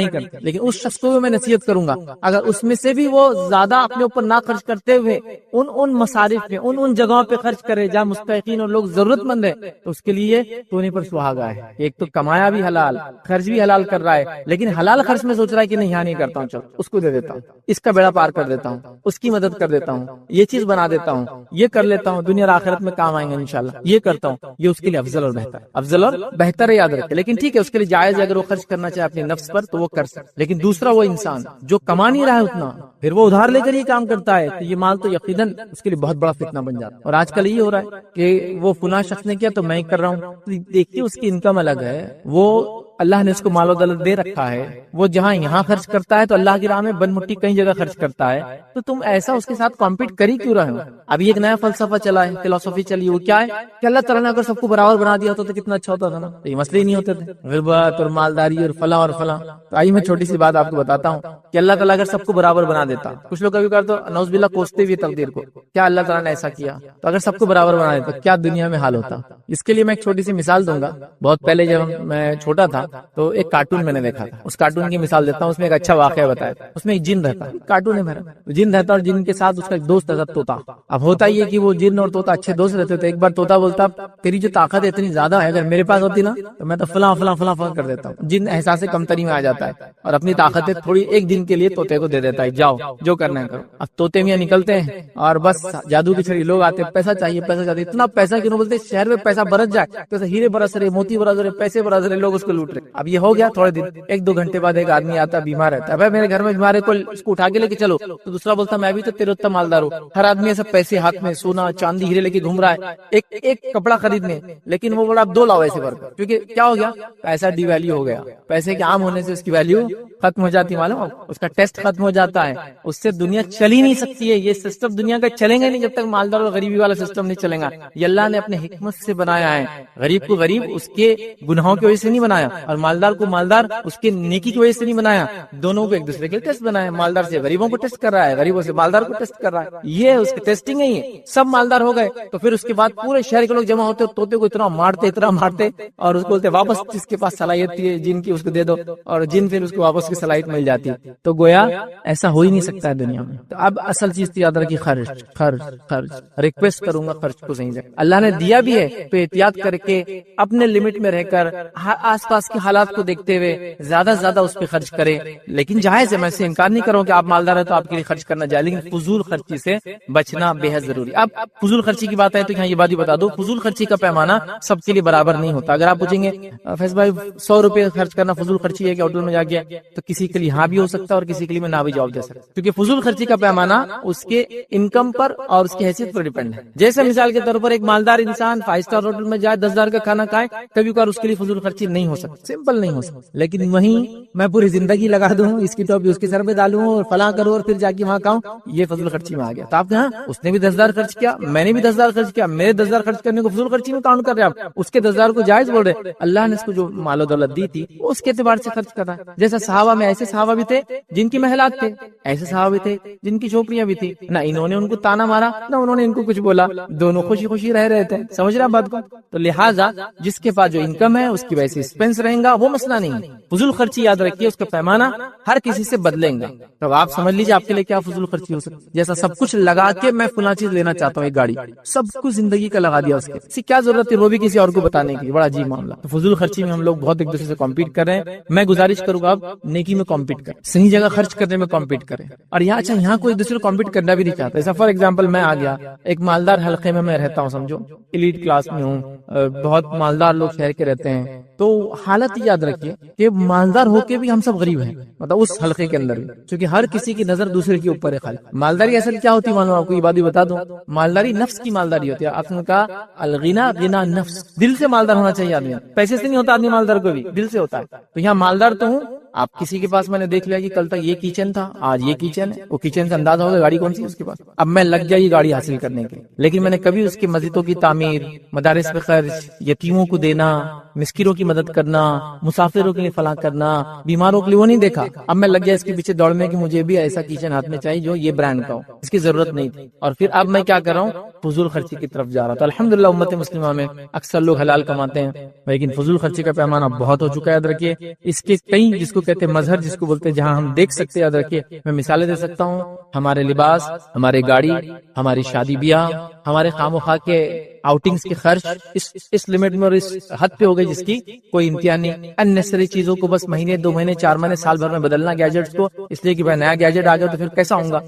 کرتی. لیکن اس شخص کو میں نصیحت کروں گا, اگر اس میں سے بھی وہ زیادہ اپنے اوپر نہ خرچ کرتے ہوئے ان مصارف میں ان جگہوں پہ خرچ کرے جہاں مستحقین اور لوگ ضرورت مند ہے, تو اس کے لیے سونے پر سہاگا ہے. ایک تو کمایا بھی حلال, خرچ بھی حلال کر رہا ہے, لیکن حلال خرچ میں سوچ رہا ہے کہ نہیں, یہاں نہیں کرتا ہوں, چلو اس کو دے دیتا ہوں, اس کا بیڑا پار کر دیتا ہوں, اس کی مدد کر دیتا ہوں, یہ چیز بنا دیتا ہوں, یہ کر لیتا ہوں, دنیا اور آخرت میں کام آئیں گے انشاءاللہ, یہ کرتا ہوں. یہ اس کے لیے افضل اور بہتر ہے, یاد رکھے. لیکن ٹھیک ہے اس کے لیے جائز ہے, اگر وہ خرچ کرنا چاہے اپنے نفس پر تو وہ کر سکتے. لیکن دوسرا وہ انسان جو کما نہیں رہا ہے اتنا, پھر وہ ادھار لے کر یہ کام کرتا ہے, تو یہ مال تو یقیناً اس کے لیے بہت بڑا فتنہ بن جاتا ہے. اور آج کل یہ ہو رہا ہے کہ وہ فلاں شخص نے کیا تو میں ہی کر رہا ہوں. دیکھیے اس کی انکم الگ ہے, وہ اللہ نے اس کو مال و دولت دے رکھا ہے، وہ جہاں یہاں خرچ کرتا ہے تو اللہ کی راہ میں بن مٹی کئی جگہ خرچ کرتا ہے، تو تم ایسا اس کے ساتھ کمپیٹ کر ہی کیوں رہے ہو؟ ابھی ایک نیا فلسفہ چلا ہے، فلسفی چلی، وہ کیا ہے کہ اللہ تعالیٰ نے اگر سب کو برابر بنا دیا ہوتا تو کتنا اچھا ہوتا تھا نا، تو یہ مسئلے ہی نہیں ہوتے تھے، غربت اور مالداری اور فلاں اور فلاں۔ تو آئیے میں چھوٹی سی بات آپ کو بتاتا ہوں کہ اللہ تعالیٰ اگر سب کو برابر بنا دیتا، کچھ لوگ کبھی کرتے نعوذ باللہ کوستے بھی تقدیر کو، کیا اللہ تعالیٰ نے ایسا کیا؟ تو اگر سب کو برابر بنا دیتا کیا دنیا میں حال ہوتا؟ اس کے لیے میں ایک چھوٹی سی مثال دوں گا۔ بہت پہلے جب میں چھوٹا تھا تو ایک کارٹون میں نے دیکھا تھا، اس کارٹون کی مثال دیتا ہوں، اس میں ایک اچھا واقعہ بتایا۔ اس میں ایک جن رہتا ہے، کارٹون ہے میرا، جن رہتا اور جن کے ساتھ اس کا ایک دوست رہتا طوطا۔ اب ہوتا یہ کہ وہ جن اور طوطا اچھے دوست رہتے تھے۔ ایک بار طوطا بولتا تیری جو طاقت ہے اتنی زیادہ ہے، اگر میرے پاس ہوتی نا تو میں تو فلاں فلاں فلاں فلاں کر دیتا ہوں۔ جن احساس کمتری میں آ جاتا ہے اور اپنی طاقتیں تھوڑی ایک دن کے لیے طوطے کو دے دیتا ہے، جاؤ جو کرنا ہے کرو۔ اب طوطے میاں نکلتے ہیں اور بس جادو کی چھڑی، لوگ آتے پیسہ چاہیے پیسہ چاہیے، اتنا پیسہ کہ انہوں بولتے شہر میں پیسہ برس جائے، تو ہیرے برس رہے، موتی برس رہے، پیسے برس رہے، لوگ اس کو لوٹ رہے۔ اب یہ ہو گیا تھوڑے دن، ایک دو گھنٹے بعد ایک آدمی آتا بیمار رہتا ہے، میرے گھر میں بیمار ہے، کوئی اس کو اٹھا کے لے کے چلو۔ تو دوسرا بولتا میں بھی تو تیرے اتنا مالدار ہوں، ہر آدمی ایسا پیسے ہاتھ میں سونا چاندی ہیرے لے کے گھوم رہا ہے، ایک کپڑا خریدنے، لیکن وہ بڑا 2 لاؤ ایسے بھر، کیونکہ کیا ہو گیا، پیسہ ڈی ویلیو ہو گیا۔ پیسے کے عام ہونے سے اس کی ویلیو ختم ہو جاتی، معلوم، اس کا ٹیسٹ ختم ہو جاتا ہے، اس سے دنیا چل ہی نہیں سکتی ہے۔ یہ سسٹم دنیا کا چلے گا نہیں جب تک مالدار اور غریبی والا سسٹم نہیں چلے گا۔ یہ اللہ نے اپنے حکمت سے بنایا ہے، غریب کو غریب اس کے گناہوں کی وجہ سے نہیں بنایا، اور مالدار کو مالدار اس کے نیکی کی وجہ سے نہیں بنایا، دونوں کو ایک دوسرے کے ٹیسٹ بنایا۔ مالدار سے غریبوں کو ٹیسٹ کر رہا ہے، غریبوں سے مالدار کو ٹیسٹ کر رہا ہے، یہ اس کی ٹیسٹنگ ہے۔ یہ سب مالدار ہو گئے تو پھر اس کے بعد پورے شہر کے لوگ جمع ہوتے، طوطے کو اتنا مارتے اور اس کو بولتے واپس جس کے پاس صلاحیت تھی جن کی اس کو دے دو، اور جن پھر اس کو واپس کی صلاحیت مل جاتی۔ تو گویا ایسا ہو ہی نہیں سکتا ہے دنیا میں۔ تو اب اصل چیز یاد رکھیے، خرچ ریکویسٹ کروں گا خرچ کو صحیح جگہ اللہ نے دیا بھی ہے تو احتیاط کر کے اپنے لمٹ میں رہ کر آس پاس کے حالات کو دیکھتے ہوئے زیادہ سے زیادہ اس پہ خرچ کرے، لیکن جائز ہے، میں سے انکار نہیں کروں کہ آپ مالدار ہیں تو آپ کے لیے خرچ کرنا جائے، لیکن فضول خرچی سے بچنا بے حد ضروری۔ اب فضول خرچی کی بات ہے تو یہاں یہ بات ہی بتا دو، فضول خرچی کا پیمانہ سب کے لیے برابر نہیں ہوتا۔ اگر آپ پوچھیں گے فیض بھائی 100 روپے خرچ کرنا فضول خرچی ہے کہ ہوٹل میں جا کے، تو کسی کے لیے ہاں بھی ہو سکتا ہے اور کسی کے لیے میں نہ بھی جواب دے سکتا، کیونکہ فضول خرچی کا پیمانہ اس کے انکم پر اور اس کی حیثیت پر ڈیپینڈ ہے۔ جیسے مثال کے طور پر ایک مالدار انسان 5 اسٹار ہوٹل میں جائے 10,000 کا کھانا کھائے، کبھی کبھار اس کے لیے فضول خرچی نہیں ہو سکتی، سمپل نہیں ہو سکتی۔ لیکن وہیں میں پوری زندگی لگا دوں، اس کی ٹوپی اس کے سر پہ ڈالوں اور فلاں کروں اور پھر جا کے وہاں کھاؤں، یہ فضول خرچی میں آ گیا۔ تو آپ کہاں اس نے بھی 10,000 خرچ کیا، میں نے بھی 10,000 خرچ کیا، میرے 10,000 خرچ کرنے کو فضول خرچی میں کاؤنٹ کر رہے آپ، اس کے 10,000 کو جائز بول رہے۔ اللہ نے اس کو جو مال و دولت دی تھی اس کے اعتبار سے خرچ کر رہا ہے۔ جیسا صحابہ میں ایسے صحابہ بھی تھے جن کی محلات تھے، ایسے صحابہ بھی تھے جن کی جھوپڑیاں بھی تھی، نہ انہوں نے ان کو تانا مارا نہ انہوں نے ان کو کچھ بولا، دونوں خوشی خوشی رہ رہے تھے، سمجھ رہے بات کو۔ تو لہٰذا جس کے پاس جو انکم ہے اس کی ویسے ایکسپینس رہیں گا، وہ مسئلہ نہیں ہے۔ فضول خرچی یاد رکھیے اس کا پیمانہ ہر کسی سے بدلیں گا، تو آپ سمجھ لیجیے آپ کے لیے کیا فضول خرچی ہو سکتی ہے۔ جیسا سب کچھ لگا کے میں فلاں چیز لینا چاہتا ہوں، ایک گاڑی، سب کچھ زندگی کا لگا دیا، اس کی کیا ضرورت ہے وہ بھی کسی اور کو بتانے کی، بڑا عجیب معاملہ۔ تو فضول خرچی میں ہم لوگ بہت ایک دوسرے سے کمپیٹ کر رہے ہیں۔ میں گزارش کروں گا آپ نیکی میں کمپیٹ کریں، صحیح جگہ خرچ کرنے میں کمپیٹ کریں، اور یہاں اچھا یہاں کوئی دوسرے کو کمپیٹ کرنا بھی نہیں چاہتا۔ ایسا فار ایگزامپل میں آ گیا ایک مالدار حلقے میں رہتا ہوں، سمجھو ایلیٹ کلاس میں ہوں، بہت مالدار لوگ شہر کے رہتے ہیں، تو حالت یاد رکھیے کہ مالدار ہو کے بھی ہم سب غریب ہیں، مطلب اس حلقے کے اندر بھی، کیونکہ ہر کسی کی نظر دوسرے کے اوپر ہے خالی۔ مالداری اصل کیا ہوتی ہے معلوم آپ کو، یہ بات بھی بتا دوں، مالداری نفس کی مالداری ہوتی ہے۔ آپ نے کہا الغنا غنا نفس، دل سے مالدار ہونا چاہیے آدمی، پیسے سے نہیں ہوتا آدمی مالدار، کو بھی دل سے ہوتا ہے۔ تو یہاں مالدار تو ہوں، آپ کسی کے پاس میں نے دیکھ لیا کہ کل تک یہ کچن تھا، آج یہ کچن ہے، وہ کچن سے اندازہ ہوگا گاڑی کون سی ہے اس کے پاس، اب میں لگ گیا یہ گاڑی حاصل کرنے کے، لیکن میں نے کبھی اس کی مسجدوں کی تعمیر، مدارس پہ خرچ، یتیموں کو دینا، مسکینوں کی مدد کرنا، مسافروں کے لیے فلاح کرنا، بیماروں کے لیے وہ نہیں دیکھا۔ اب میں لگ گیا اس کے پیچھے دوڑ میں کہ مجھے بھی ایسا کچن ہاتھ میں چاہیے جو یہ برانڈ کا ہو، اس کی ضرورت نہیں تھی، اور پھر اب میں کیا کر رہا ہوں، فضول خرچی کی طرف جا رہا۔ تو الحمدللہ امت مسلمہ میں اکثر لوگ حلال کماتے ہیں، لیکن فضول خرچی کا پیمانہ بہت ہو چکا ہے، یاد رکھیے۔ اس کے کئی جس کو کہتے ہیں مظہر، جس کو بولتے ہیں جہاں ہم دیکھ سکتے ہیں، یاد رکھیے میں مثالیں دے سکتا ہوں، ہمارے لباس، ہمارے گاڑی، ہماری شادی بیاہ، ہمارے خام و خواہ کے آؤٹنگز کے خرچ اس لمٹ میں اور اس حد پہ ہو گئے جس کی کوئی انتہا نہیں۔ اننیسری چیزوں کو بس مہینے 2 مہینے 4 مہینے سال بھر میں بدلنا گیجٹس کو، اس لیے کہ بھائی نیا گیجٹ آ گیا تو پھر کیسا ہوں گا،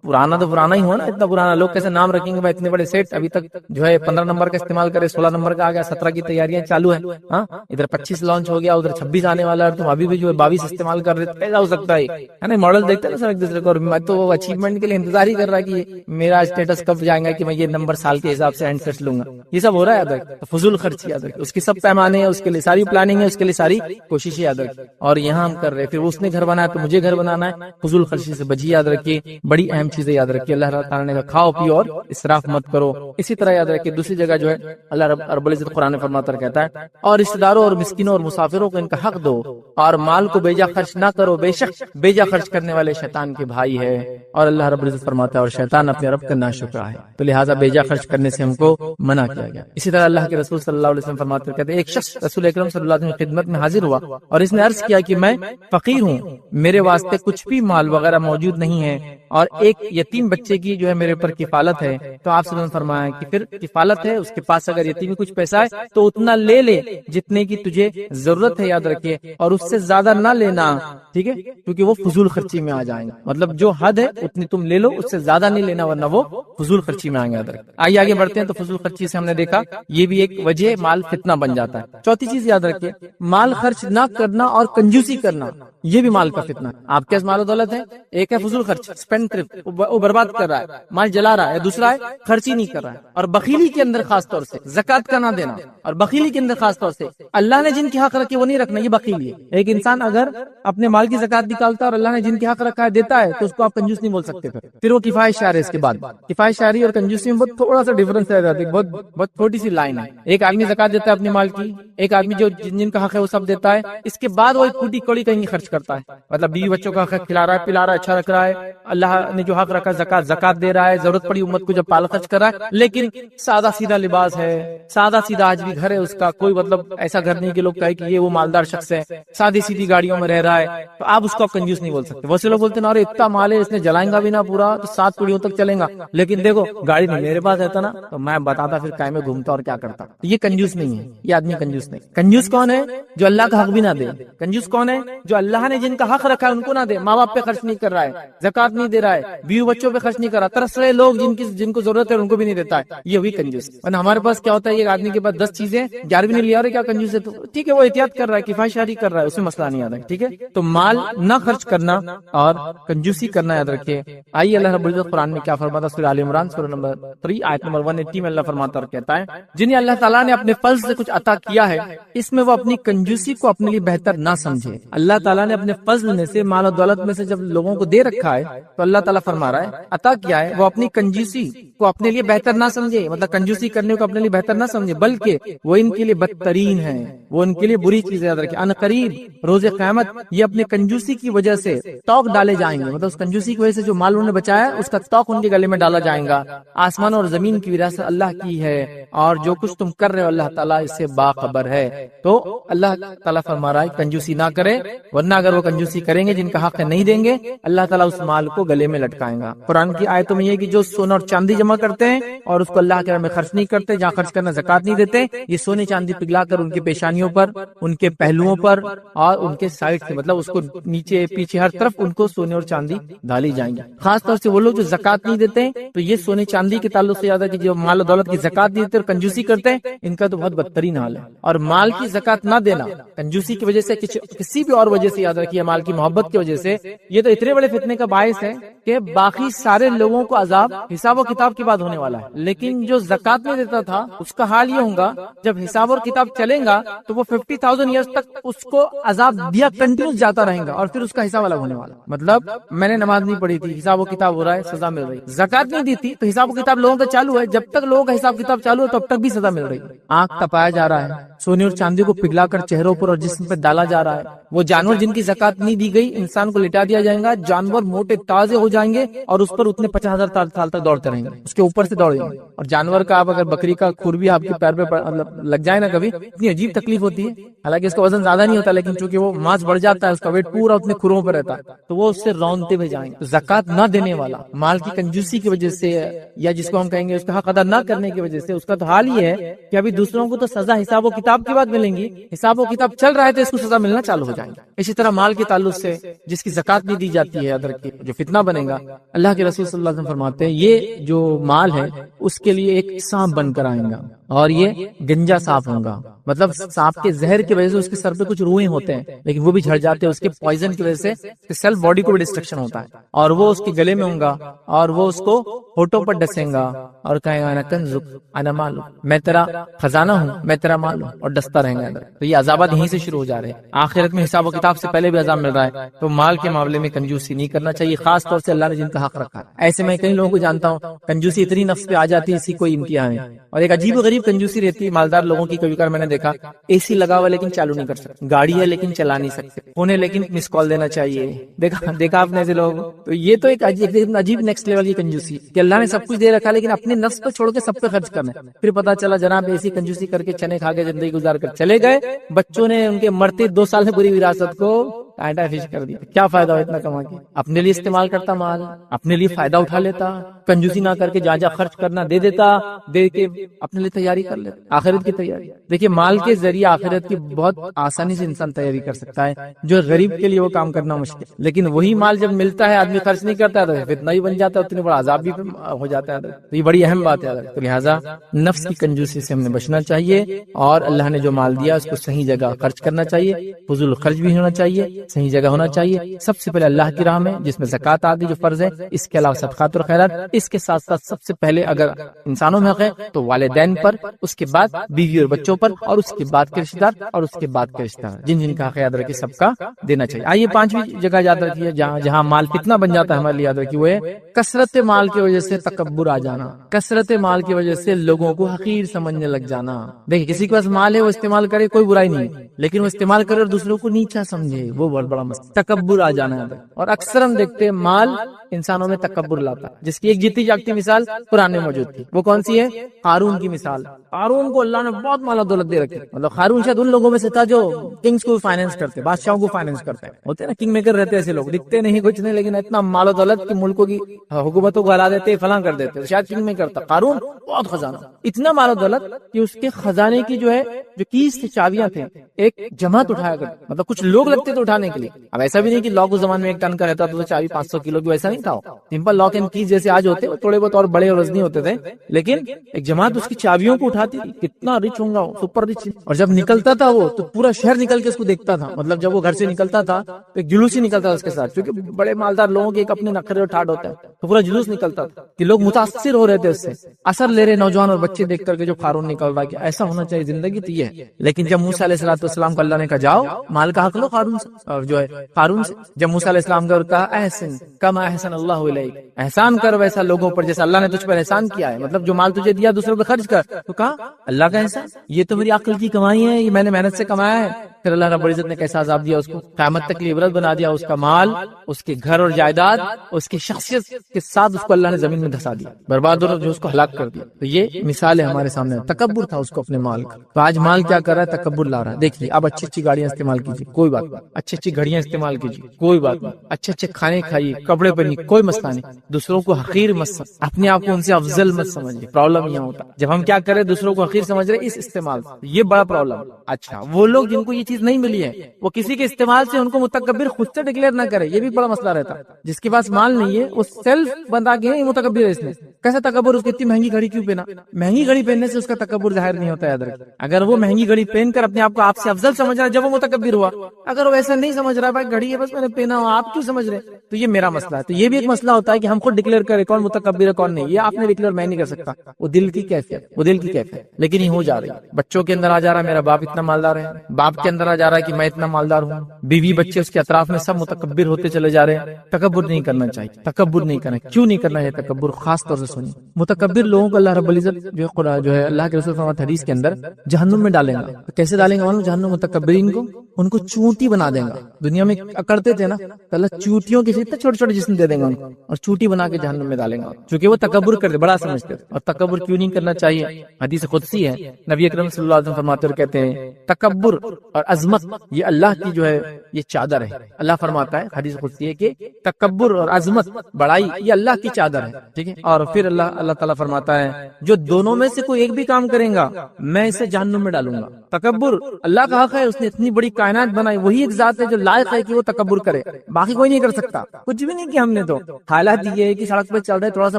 پرانا تو پرانا ہی ہو نا، اتنا پرانا لوگ کیسے نام رکھیں گے بھائی اتنے بڑے سیٹ ابھی تک جو ہے 15 نمبر کا استعمال کرے، 16 نمبر کا آ گیا، 17 کی تیاریاں چالو ہیں، ہاں ادھر 25 لانچ ہو گیا، ادھر 26 آنے والا ہے، تم ابھی بھی جو ہے 22 استعمال کر رہے تو پیدا ہو سکتا ہے نا. ماڈل دیکھتے ہیں نا سر ایک دوسرے کو, اور میں تو اچیومنٹ کے لیے انتظار ہی کر رہا ہے کہ میرا اسٹیٹس کب جائے گا کہ میں یہ نمبر سال کے حساب سے ہینڈ سیٹ لوں گا. یہ سب ہو رہا ہے یاد رکھ. فضول خرچی یاد رکھ, اس کی سب پیمانے ہیں, اس کے لیے ساری پلاننگ ہے, اس کے لیے ساری کوششیں یاد رکھ. اور یہاں ہم کر رہے ہیں, پھر اس نے گھر بنایا تو مجھے گھر بنانا ہے. فضول خرچی سے بچی یاد رکھیے. بڑی اہم چیزیں یاد رکھیے. اللہ تعالیٰ نے کہا کھاؤ پیو اور اسراف مت کرو. اسی طرح یاد رکھیے دوسری جگہ جو ہے اللہ رب العزت قرآن میں فرماتا کہتا ہے اور رشتہ داروں اور مسکینوں اور مسافروں کو ان کا حق دو اور مال کو بیجا خرچ نہ کرو, بے شک بیجا خرچ کرنے والے شیطان کے بھائی ہے. اور اللہ رب العزت فرماتا ہے اور شیطان اپنے رب کا ناشکرا ہے, تو لہٰذا بیجا خرچ کرنے سے ہم کو منع کیا گیا. اسی طرح اللہ کے رسول صلی اللہ علیہ وسلم فرماتے کہتے ہیں ایک شخص رسول اکرم صلی اللہ علیہ وسلم کی خدمت میں حاضر ہوا اور اس نے عرض کیا کہ میں فقیر ہوں, میرے واسطے کچھ بھی مال وغیرہ موجود نہیں ہے اور ایک یتیم بچے کی جو ہے میرے اوپر کفالت ہے. تو آپ صلی اللہ علیہ وسلم فرمایا کہ پھر کفالت ہے, اس کے پاس اگر یتیم کچھ پیسہ ہے تو اتنا لے لے جتنے کی تجھے ضرورت ہے یاد رکھیے, اور اس سے زیادہ نہ لینا, ٹھیک ہے, کیونکہ وہ فضول خرچی میں آ جائیں گے. مطلب جو حد ہے اتنی تم لے لو, اس سے زیادہ نہیں لینا ورنہ وہ فضول خرچی میں آئیں گے یاد رکھیں. آئیے آگے بڑھتے ہیں. تو فضول خرچی سے ہم نے دیکھا یہ بھی ایک وجہ مال فتنہ بن جاتا ہے. چوتھی چیز یاد رکھیے مال خرچ نہ کرنا اور کنجوسی کرنا, یہ بھی مال کا فتنہ ہے. آپ کے پاس مال و دولت ہے, ایک ہے فضول خرچ اسپینڈ ٹرپ, وہ برباد کر رہا ہے, مال جلا رہا ہے. دوسرا ہے خرچی نہیں کر رہا ہے. اور بخیلی کے اندر خاص طور سے زکات کا نہ دینا, اور بخیلی کے اندر خاص طور سے اللہ نے جن کے حق رکھے وہ نہیں رکھنا, یہ بخیلی ہے. ایک انسان اگر اپنے مال کی زکات نکالتا ہے اور اللہ نے جن کے حق رکھا ہے دیتا ہے تو اس کو آپ کنجوس نہیں بول سکتے. پھر وہ کفایت شعر ہے. اس کے بعد کفایت شعری اور کنجوسی میں بہت تھوڑا سا ڈفرنس ہے, بہت چھوٹی سی لائن ہے. ایک آدمی زکات دیتا ہے اپنے مال کی, ایک آدمی جو جن کا حق ہے وہ سب دیتا ہے, اس کے بعد وہ ایک ٹوٹی کوڑی کہیں خرچ کرتا ہے. مطلب بیوی بچوں کا حق کھلا رہا ہے, پلا رہا ہے, اچھا رکھ رہا ہے, اللہ نے جو حق رکھا زکات دے رہا ہے, ضرورت پڑی امت کو جب پال خرچ کر رہا ہے, لیکن سادہ سیدھا لباس ہے, سادہ سیدھا آج بھی گھر ہے اس کا, کوئی مطلب ایسا گھر نہیں کہ لوگ کہے کہ یہ وہ مالدار شخص ہے, سادی سیدھی گاڑیوں میں رہ رہا ہے, تو آپ اس کو کنجوس نہیں بول سکتے. بہت سے لوگ بولتے ہیں ارے اتنا مال ہے اس نے جلائیں گا بھی نہ پورا تو 7 پیڑھیوں تک چلیں گا, لیکن دیکھو گاڑی نہیں میرے پاس رہتا نا تو میں بتاتا پھر کائے میں گھومتا اور کیا کرتا. یہ کنجوس نہیں ہے, یہ آدمی کنجوس نہیں. کنجوس کون ہے؟ جو اللہ کا حق بھی نہ دے. کنجوس کون ہے؟ جو اللہ نے جن کا حق رکھا ہے ان کو نہ دے, ماں باپ پہ خرچ نہیں کر رہا ہے, زکات نہیں دے رہا ہے, بیوی بچوں پہ خرچ نہیں کر رہا, ترس رہے لوگ جن کو ضرورت ہے ان کو بھی نہیں دیتا ہے, یہ ہوئی کنجوس. ورنہ ہمارے پاس کیا ہوتا ہے, ایک آدمی کے پاس 10 چیزیں 11ویں نہیں لیا, اور کیا کنجوس ہے, تو ٹھیک ہے وہ احتیاط کر رہا ہے, کفایت شعری کر رہا ہے, اس میں مسئلہ نہیں آتا ہے, ٹھیک ہے. تو مال نہ خرچ کرنا اور کنجوسی کرنا یاد رکھیے. آئیے اللہ رب العزت قرآن میں کیا فرماتا, سورہ آل عمران سورہ نمبر 3 آیت نمبر 180 میں اللہ فرماتا اور کہتا ہے جنہیں اللہ تعالیٰ نے اپنے فضل سے کچھ عطا کیا ہے اس میں وہ اپنی کنجوسی کو اپنے لیے بہتر نہ سمجھے. اللہ تعالیٰ نے اپنے فضل میں سے, مال و دولت میں سے جب لوگوں کو دے رکھا ہے تو اللہ تعالیٰ فرما رہا ہے عطا کیا ہے, وہ اپنی کنجوسی کو اپنے لیے بہتر نہ سمجھے, مطلب کنجوسی کرنے کو اپنے لیے بہتر نہ سمجھے, بلکہ وہ ان کے لیے بدترین ہے, وہ ان کے لیے بری چیز یاد رکھے. ان قریب روز قیامت یہ اپنے کنجوسی کی وجہ سے توق ڈالے جائیں گے, مطلب اس کنجوسی کی وجہ سے جو مال انہوں نے بچایا اس کا توق ان کے گلے میں ڈالا جائے گا. آسمان اور زمین کی وراثت اللہ کی ہے اور جو کچھ تم کر رہے ہو اللہ تعالیٰ اس سے باخبر ہے. تو اللہ تعالیٰ فرما رہا ہے کنجوسی نہ کرے, ورنہ اگر وہ کنجوسی کریں گے جن کا حق نہیں دیں گے اللہ تعالیٰ اس مال کو گلے میں لٹکائیں گا. قرآن کی آیتوں میں یہ کہ جو سونا اور چاندی جمع کرتے ہیں اور اس کو اللہ کے راہ میں خرچ نہیں کرتے, جہاں خرچ کرنا زکات نہیں دیتے, یہ سونے چاندی پگھلا کر ان کی پیشانیوں پر, ان کے پہلوؤں پر اور ان کے سائڈ سے, مطلب اس کو نیچے پیچھے ہر طرف ان کو سونے اور چاندی ڈالی جائیں گی. خاص طور سے وہ لوگ جو زکات نہیں دیتے ہیں تو یہ سونے چاندی کے تعلق سے یاد ہے کہ جو مال و دولت کی زکات نہیں دیتے اور کنجوسی کرتے ہیں ان کا تو بہت بدترین حال ہے. اور مال کی زکات نہ دینا کنجوسی کی وجہ سے, کسی بھی اور وجہ سے یاد رکھیے, مال کی محبت کی وجہ سے, یہ تو اتنے بڑے فتنے کا باعث ہے کہ باقی سارے لوگوں کو عذاب حساب و کتاب کے بعد ہونے والا ہے. لیکن جو زکات نہیں دیتا تھا اس کا حال یہ ہوگا جب حساب اور کتاب چلیں گا تو وہ 50,000 ایئرز تک اس کو عذاب دیا کنٹینیوس جاتا رہے گا, اور پھر اس کا حساب الگ ہونے والا. مطلب میں نے نماز نہیں پڑھی تھی, حساب و کتاب ہو رہا ہے, سزا مل رہی. زکات نہیں دی تھی تو حساب و کتاب لوگوں کا چالو ہے, جب تک لوگوں کا حساب کتاب چالو ہے تب تک بھی سزا مل رہی. آنکھ تپایا جا رہا ہے, سونے اور چاندی کو پگھلا کر چہروں پر اور جسم پہ ڈالا جا رہا ہے. وہ جانور جن کی زکات نہیں دی گئی انسان کو لٹا دیا جائے گا, جانور موٹے تازے ہو جائیں گے اور اس پر اتنے 50,000 سال تک دوڑتے رہیں گے, اس کے اوپر سے دوڑیں گے. اور جانور کا آپ اگر بکری کا کھر بھی آپ کے پیر پہ لگ جائے نا کبھی, اتنی عجیب تکلیف ہوتی ہے. حالانکہ اس کا وزن زیادہ نہیں ہوتا, لیکن چونکہ وہ ماس بڑھ جاتا ہے, اس کا ویٹ پورا اتنے کھروں پہ رہتا ہے, تو وہ اس سے رونتے ہوئے جائیں گے. زکات نہ دینے والا مال کی کنجوسی کی وجہ سے, یا جس کو ہم کہیں گے اس کا حق ادا نہ کرنے کی وجہ سے, اس کا تو حال یہ ہے کہ ابھی دوسروں کو تو سزا حساب و کتاب کے بعد ملیں گی, حساب و کتاب چل رہا ہے تو اس کو سزا ملنا چالو ہو جائیں گے. اسی طرح مال کے تعلق سے جس کی زکات نہیں دی جاتی ہے ادر کی, جو فتنہ بنے گا, اللہ کے رسول صلی اللہ علیہ وسلم فرماتے ہیں یہ جو مال ہے اس کے لیے ایک سانپ بن کر آئے گا اور یہ گنجا سانپ ہوگا. مطلب سانپ کے زہر کی وجہ سے اس کے سر پہ کچھ روئیں ہوتے ہیں لیکن وہ بھی جھڑ جاتے ہیں، اس کے پوائزن کی وجہ سے سیلف باڈی کو بھی ڈسٹرکشن ہوتا ہے، اور وہ اس کے گلے میں ہوں گا اور وہ اس کو ہونٹوں پر ڈسیں گا اور کہے گا انا کنزک انا مالک، میں تیرا خزانہ ہوں، میں تیرا مال ہوں، اور ڈستا رہیں گا اندر۔ تو یہ عذابات یہیں سے شروع ہو جا رہے ہیں، آخرت میں حساب و کتاب سے پہلے بھی عذاب مل رہا ہے۔ تو مال کے معاملے میں کنجوسی نہیں کرنا چاہیے، خاص طور سے اللہ نے جن کا حق رکھا ہے۔ ایسے میں کئی لوگوں کو جانتا ہوں کنجوسی اتنی نفس پہ آ جاتی ہے اسی کوئی امتحان ہے، اور ایک عجیب و غریب کنجوسی رہتی ہے مالدار لوگوں کی۔ کبھی کبھار میں نے دیکھا اے سی لگا ہوا لیکن چالو نہیں کر سکتے، گاڑی ہے لیکن چلا نہیں سکتے، فون ہے لیکن مس کال دینا چاہیے، دیکھا آپ نے ایسے لوگ۔ تو یہ تو ایک عجیب نیکسٹ لیول کی کنجوسی کہ اللہ نے سب کچھ دے رکھا لیکن اپنے نفس کو چھوڑ کے سب پہ خرچ کرنا ہے۔ پھر پتا چلا جناب ایسی کنجوسی کر کے چنے کھا کے زندگی گزار کر چلے گئے، بچوں نے ان کے مرتے 2 سال میں پوری وراثت کو ٹائٹا فش کر دیا۔ کیا فائدہ ہو اتنا کما کے؟ اپنے لیے استعمال کرتا مال، اپنے لیے فائدہ اٹھا لیتا، کنجوسی نہ کر کے جہاں جہاں خرچ کرنا دے دیتا، دے کے اپنے لیے تیاری کر لیتا، آخرت کی تیاری۔ دیکھیے مال کے ذریعے آخرت کی بہت آسانی سے انسان تیاری کر سکتا ہے، جو غریب کے لیے وہ کام کرنا مشکل، لیکن وہی مال جب ملتا ہے آدمی خرچ نہیں کرتا ہے تو فتنہ ہی بن جاتا ہے، اتنے بڑا عذاب بھی ہو جاتا ہے۔ تو یہ بڑی اہم بات ہے۔ تو لہٰذا نفس کی کنجوسی سے ہم نے بچنا چاہیے، اور اللہ نے جو مال دیا اس کو صحیح جگہ خرچ کرنا چاہیے، فضول خرچ بھی ہونا چاہیے، صحیح جگہ ہونا چاہیے۔ سب سے پہلے اللہ کی راہ میں جس میں زکوٰۃ آتی جو فرض ہے، اس کے علاوہ صدقات اور خیرات، اس کے ساتھ ساتھ سب سے پہلے اگر انسانوں میں حق ہے تو والدین پر، اس کے بعد بیوی اور بچوں پر، اور اس کے بعد کے رشتہ دار، اور اس کے بعد کے رشتہ دار جن جن کا حق یاد رکھے سب کا دینا چاہیے۔ آئیے 5ویں جگہ یاد رکھیے جہاں مال فتنہ بن جاتا ہے ہمارے لیے، یاد رکھیے وہ ہے کثرت مال کی وجہ سے تکبر آ جانا، کثرت مال کی وجہ سے لوگوں کو حقیر سمجھنے لگ جانا۔ دیکھیں کسی کے پاس مال ہے وہ استعمال کرے کوئی برائی نہیں، لیکن وہ استعمال کرے اور دوسروں کو نیچا سمجھے وہ بہت بڑا مسئلہ، تکبر آ جانا ہے۔ اور اکثر ہم دیکھتے ہیں مال انسانوں میں تکبر لاتا ہے، جس کی ایک جیتی جاگتی مثال قرآن میں موجود تھی۔ وہ کون سی ہے؟ قارون کی مثال۔ قارون کو اللہ نے بہت مال و دولت دے رکھی، مطلب قارون شاید ان لوگوں میں سے تھا جو کنگز کو فائنینس کرتے، بادشاہوں کو فائنینس کرتے ہوتے ہیں نا، کنگ میکر رہتے ایسے لوگ، دکھتے نہیں کچھ نہیں لیکن اتنا مال و دولت کہ ملکوں کی حکومتوں کو ہلا دیتے، فلاں کر دیتے، شاید کنگ میکر تھا قارون۔ بہت خزانہ، اتنا مال و دولت کہ اس کے خزانے کی جو ہے جو کیز تھی، چابیاں تھیں، ایک جماعت اٹھایا کرتے، مطلب کچھ لوگ لگتے تھے اٹھانے کے لیے۔ اب ایسا بھی نہیں کہ لاک اس زمانے میں 1 ٹن کا رہتا تو چابی 500 کلو کی، ویسا نہیں تھا، سمپل لاک اینڈ کیز جیسے آج ہوتے، تھوڑے بہت اور بڑے اور وزنی ہوتے تھے، لیکن ایک جماعت اس کی چابیوں کو اٹھاتی تھی۔ کتنا رچ ہوں گا وہ، سپر رچ۔ اور جب نکلتا تھا وہ تو پورا شہر نکل کے اس کو دیکھتا تھا، مطلب جب وہ گھر سے نکلتا تھا تو ایک جلوس ہی نکلتا تھا اس کے ساتھ، کیونکہ بڑے مالدار لوگوں کے ایک اپنے نخرے اور ٹھاٹ ہوتا ہے، تو پورا جلوس نکلتا تھا کہ لوگ متاثر ہو رہے تھے اس سے، اثر لے رہے نوجوان اور بچے دیکھ کر کے جو قارون نکل رہا ہے کہ ایسا ہونا چاہیے زندگی تو یہ ہے۔ لیکن جب موسیٰ علیہ السلام کو اللہ نے کہا جاؤ مال کا حق لو قارون سے، اور جو ہے قارون سے، جب موسیٰ علیہ السلام کا کہا احسن کما احسن اللہ الیک، احسان کر ویسا لوگوں پر جیسا اللہ نے تجھ پر احسان کیا ہے، مطلب جو مال تجھے دیا دوسروں پہ خرچ کر۔ تو کہا اللہ کا احسان، یہ تو میری عقل کی کمائی ہے، یہ میں نے محنت سے کمایا ہے۔ پھر اللہ رب العزت نے کیسا عذاب دیا اس کو، قیامت تک کی عبرت بنا دیا، اس کا مال، اس کے گھر اور جائیداد، اس کی شخصیت کے ساتھ اس کو اللہ نے زمین میں دھسا دیا، برباد اور جو اس کو ہلاک کر دیا۔ تو یہ مثال ہے ہمارے سامنے، تکبر تھا اس کو اپنے مال کا۔ تو آج مال کیا کر رہا ہے؟ تکبر لا رہا ہے۔ دیکھیے اب اچھی گاڑیاں استعمال کیجیے، کوئی بات نہیں، اچھی گھڑیاں استعمال کیجیے، کوئی بات نہیں، اچھے کھانے کھائیے، کپڑے پہنیے، کوئی مسئلہ نہیں، دوسروں کو حقیر مت سمجھ، اپنے آپ کو ان سے افضل مت سمجھیے۔ پرابلم یہ ہوتا ہے جب ہم کیا کریں دوسروں کو حقیر سمجھ رہے اس استعمال سے، یہ بڑا پرابلم۔ اچھا وہ لوگ جن کو یہ چیز نہیں ملی ہے وہ کسی کے استعمال سے ان کو متکبر خود سے ڈکلیئر نہ کرے، یہ بھی بڑا مسئلہ رہتا ہے۔ جس کے پاس مال نہیں ہے وہ سیلف بندہ کے یہ متکبر ہے، اس نے کیسا تکبر، اس کو اتنی مہنگی گھڑی کیوں پہنا؟ مہنگی گھڑی پہننے سے اس کا تکبر ظاہر نہیں ہوتا ہے، یاد رکھیں۔ اگر وہ مہنگی گھڑی پہن کر اپنے آپ کو آپ سے افضل سمجھ رہا ہے جب وہ متکبر ہوا، اگر وہ ایسا نہیں سمجھ رہا بھائی گھڑی ہے بس میں نے پہنا ہوا، آپ کیوں سمجھ رہے، تو یہ میرا مسئلہ ہے۔ تو یہ بھی ایک مسئلہ ہوتا ہے کہ ہم خود ڈکلیئر کریں کون متکبر ہے کون نہیں، یہ آپ نے ڈکلیئر میں نہیں کر سکتا، وہ دل کی کیفیت، وہ دل کی کیفیت، لیکن یہ ہو جا رہی ہے۔ بچوں کے اندر آ جا رہا ہے میرا باپ اتنا مالدار ہے، باپ کے اندر آ جا رہا ہے کہ میں اتنا مالدار ہوں، بیوی بچے اس کے اطراف میں سب متکبر ہوتے چلے جا رہے ہیں۔ تکبر نہیں کرنا چاہیے، تکبر نہیں کرنا، کیوں نہیں کرنا ہے تکبر؟ خاص طور سے سنیے، متکبر لوگوں کو اللہ رب العزت جو ہے اللہ کے رسول فرماتے حدیث کے اندر جہنم میں ڈالیں گا۔ تو کیسے ڈالیں گا معلوم؟ جہنم متکبرین کو ان کو چونٹی بنا دیں گا، دنیا میں اکڑتے تھے نا تو اللہ چونٹیوں کے اتنے چھوٹے چھوٹے جسم دے دیں گا ان کو اور چونٹی بنا کے جہنم میں ڈالیں گا، چونکہ وہ تکبر کرتے بڑا سمجھتے تھے۔ اور تکبر کیوں نہیں کرنا چاہیے؟ حدیث قدسی ہے، نبی اکرم صلی اللہ علیہ وسلم فرماتے اور کہتے ہیں تکبر اور عظمت یہ اللہ کی جو ہے یہ چادر ہے. اللہ فرماتا ہے حدیث قدسی ہے کہ تکبر اور عظمت بڑائی یہ اللہ کی چادر ہے. ٹھیک ہے. اور پھر اللہ تعالیٰ فرماتا ہے جو دونوں میں سے کوئی ایک بھی کام کرے گا میں اسے جہنم میں ڈالوں گا. تکبر اللہ کا حق ہے, اس نے اتنی بڑی کائنات بنائی, وہی ایک ذات ہے جو لائق ہے کہ وہ تکبر کرے, باقی کوئی نہیں کر سکتا. کچھ بھی نہیں کیا ہم نے. تو حالات یہ ہے کہ سڑک پہ چل رہے تھوڑا سا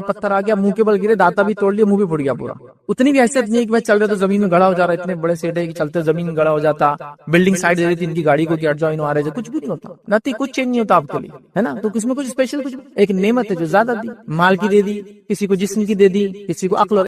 پتھر آ گیا منہ کے بل گرے, داتا بھی توڑ لیا, منہ بھی پھٹ گیا پورا. اتنی بھی حیثیت نہیں ہے کہ بھائی چل رہے تو زمین میں گڑا ہو جا رہا ہے. اتنے بڑے سیٹ ہے کہ چلتے زمین میں گڑا ہو جاتا, بلڈنگ سائڈ دے رہی تھی ان کی گاڑی کو کہ ہٹ جاؤ انہوں آ رہے تھے. کچھ بھی نہیں ہوتا, نتی کچھ چینج نہیں ہوتا آپ کے لیے, ہے نا. تو اس میں کچھ اسپیشل کچھ ایک نعمت ہے جو زیادہ دی, مال کی دے دی, کسی کو جسم کی دے دی, کسی کو عقل اور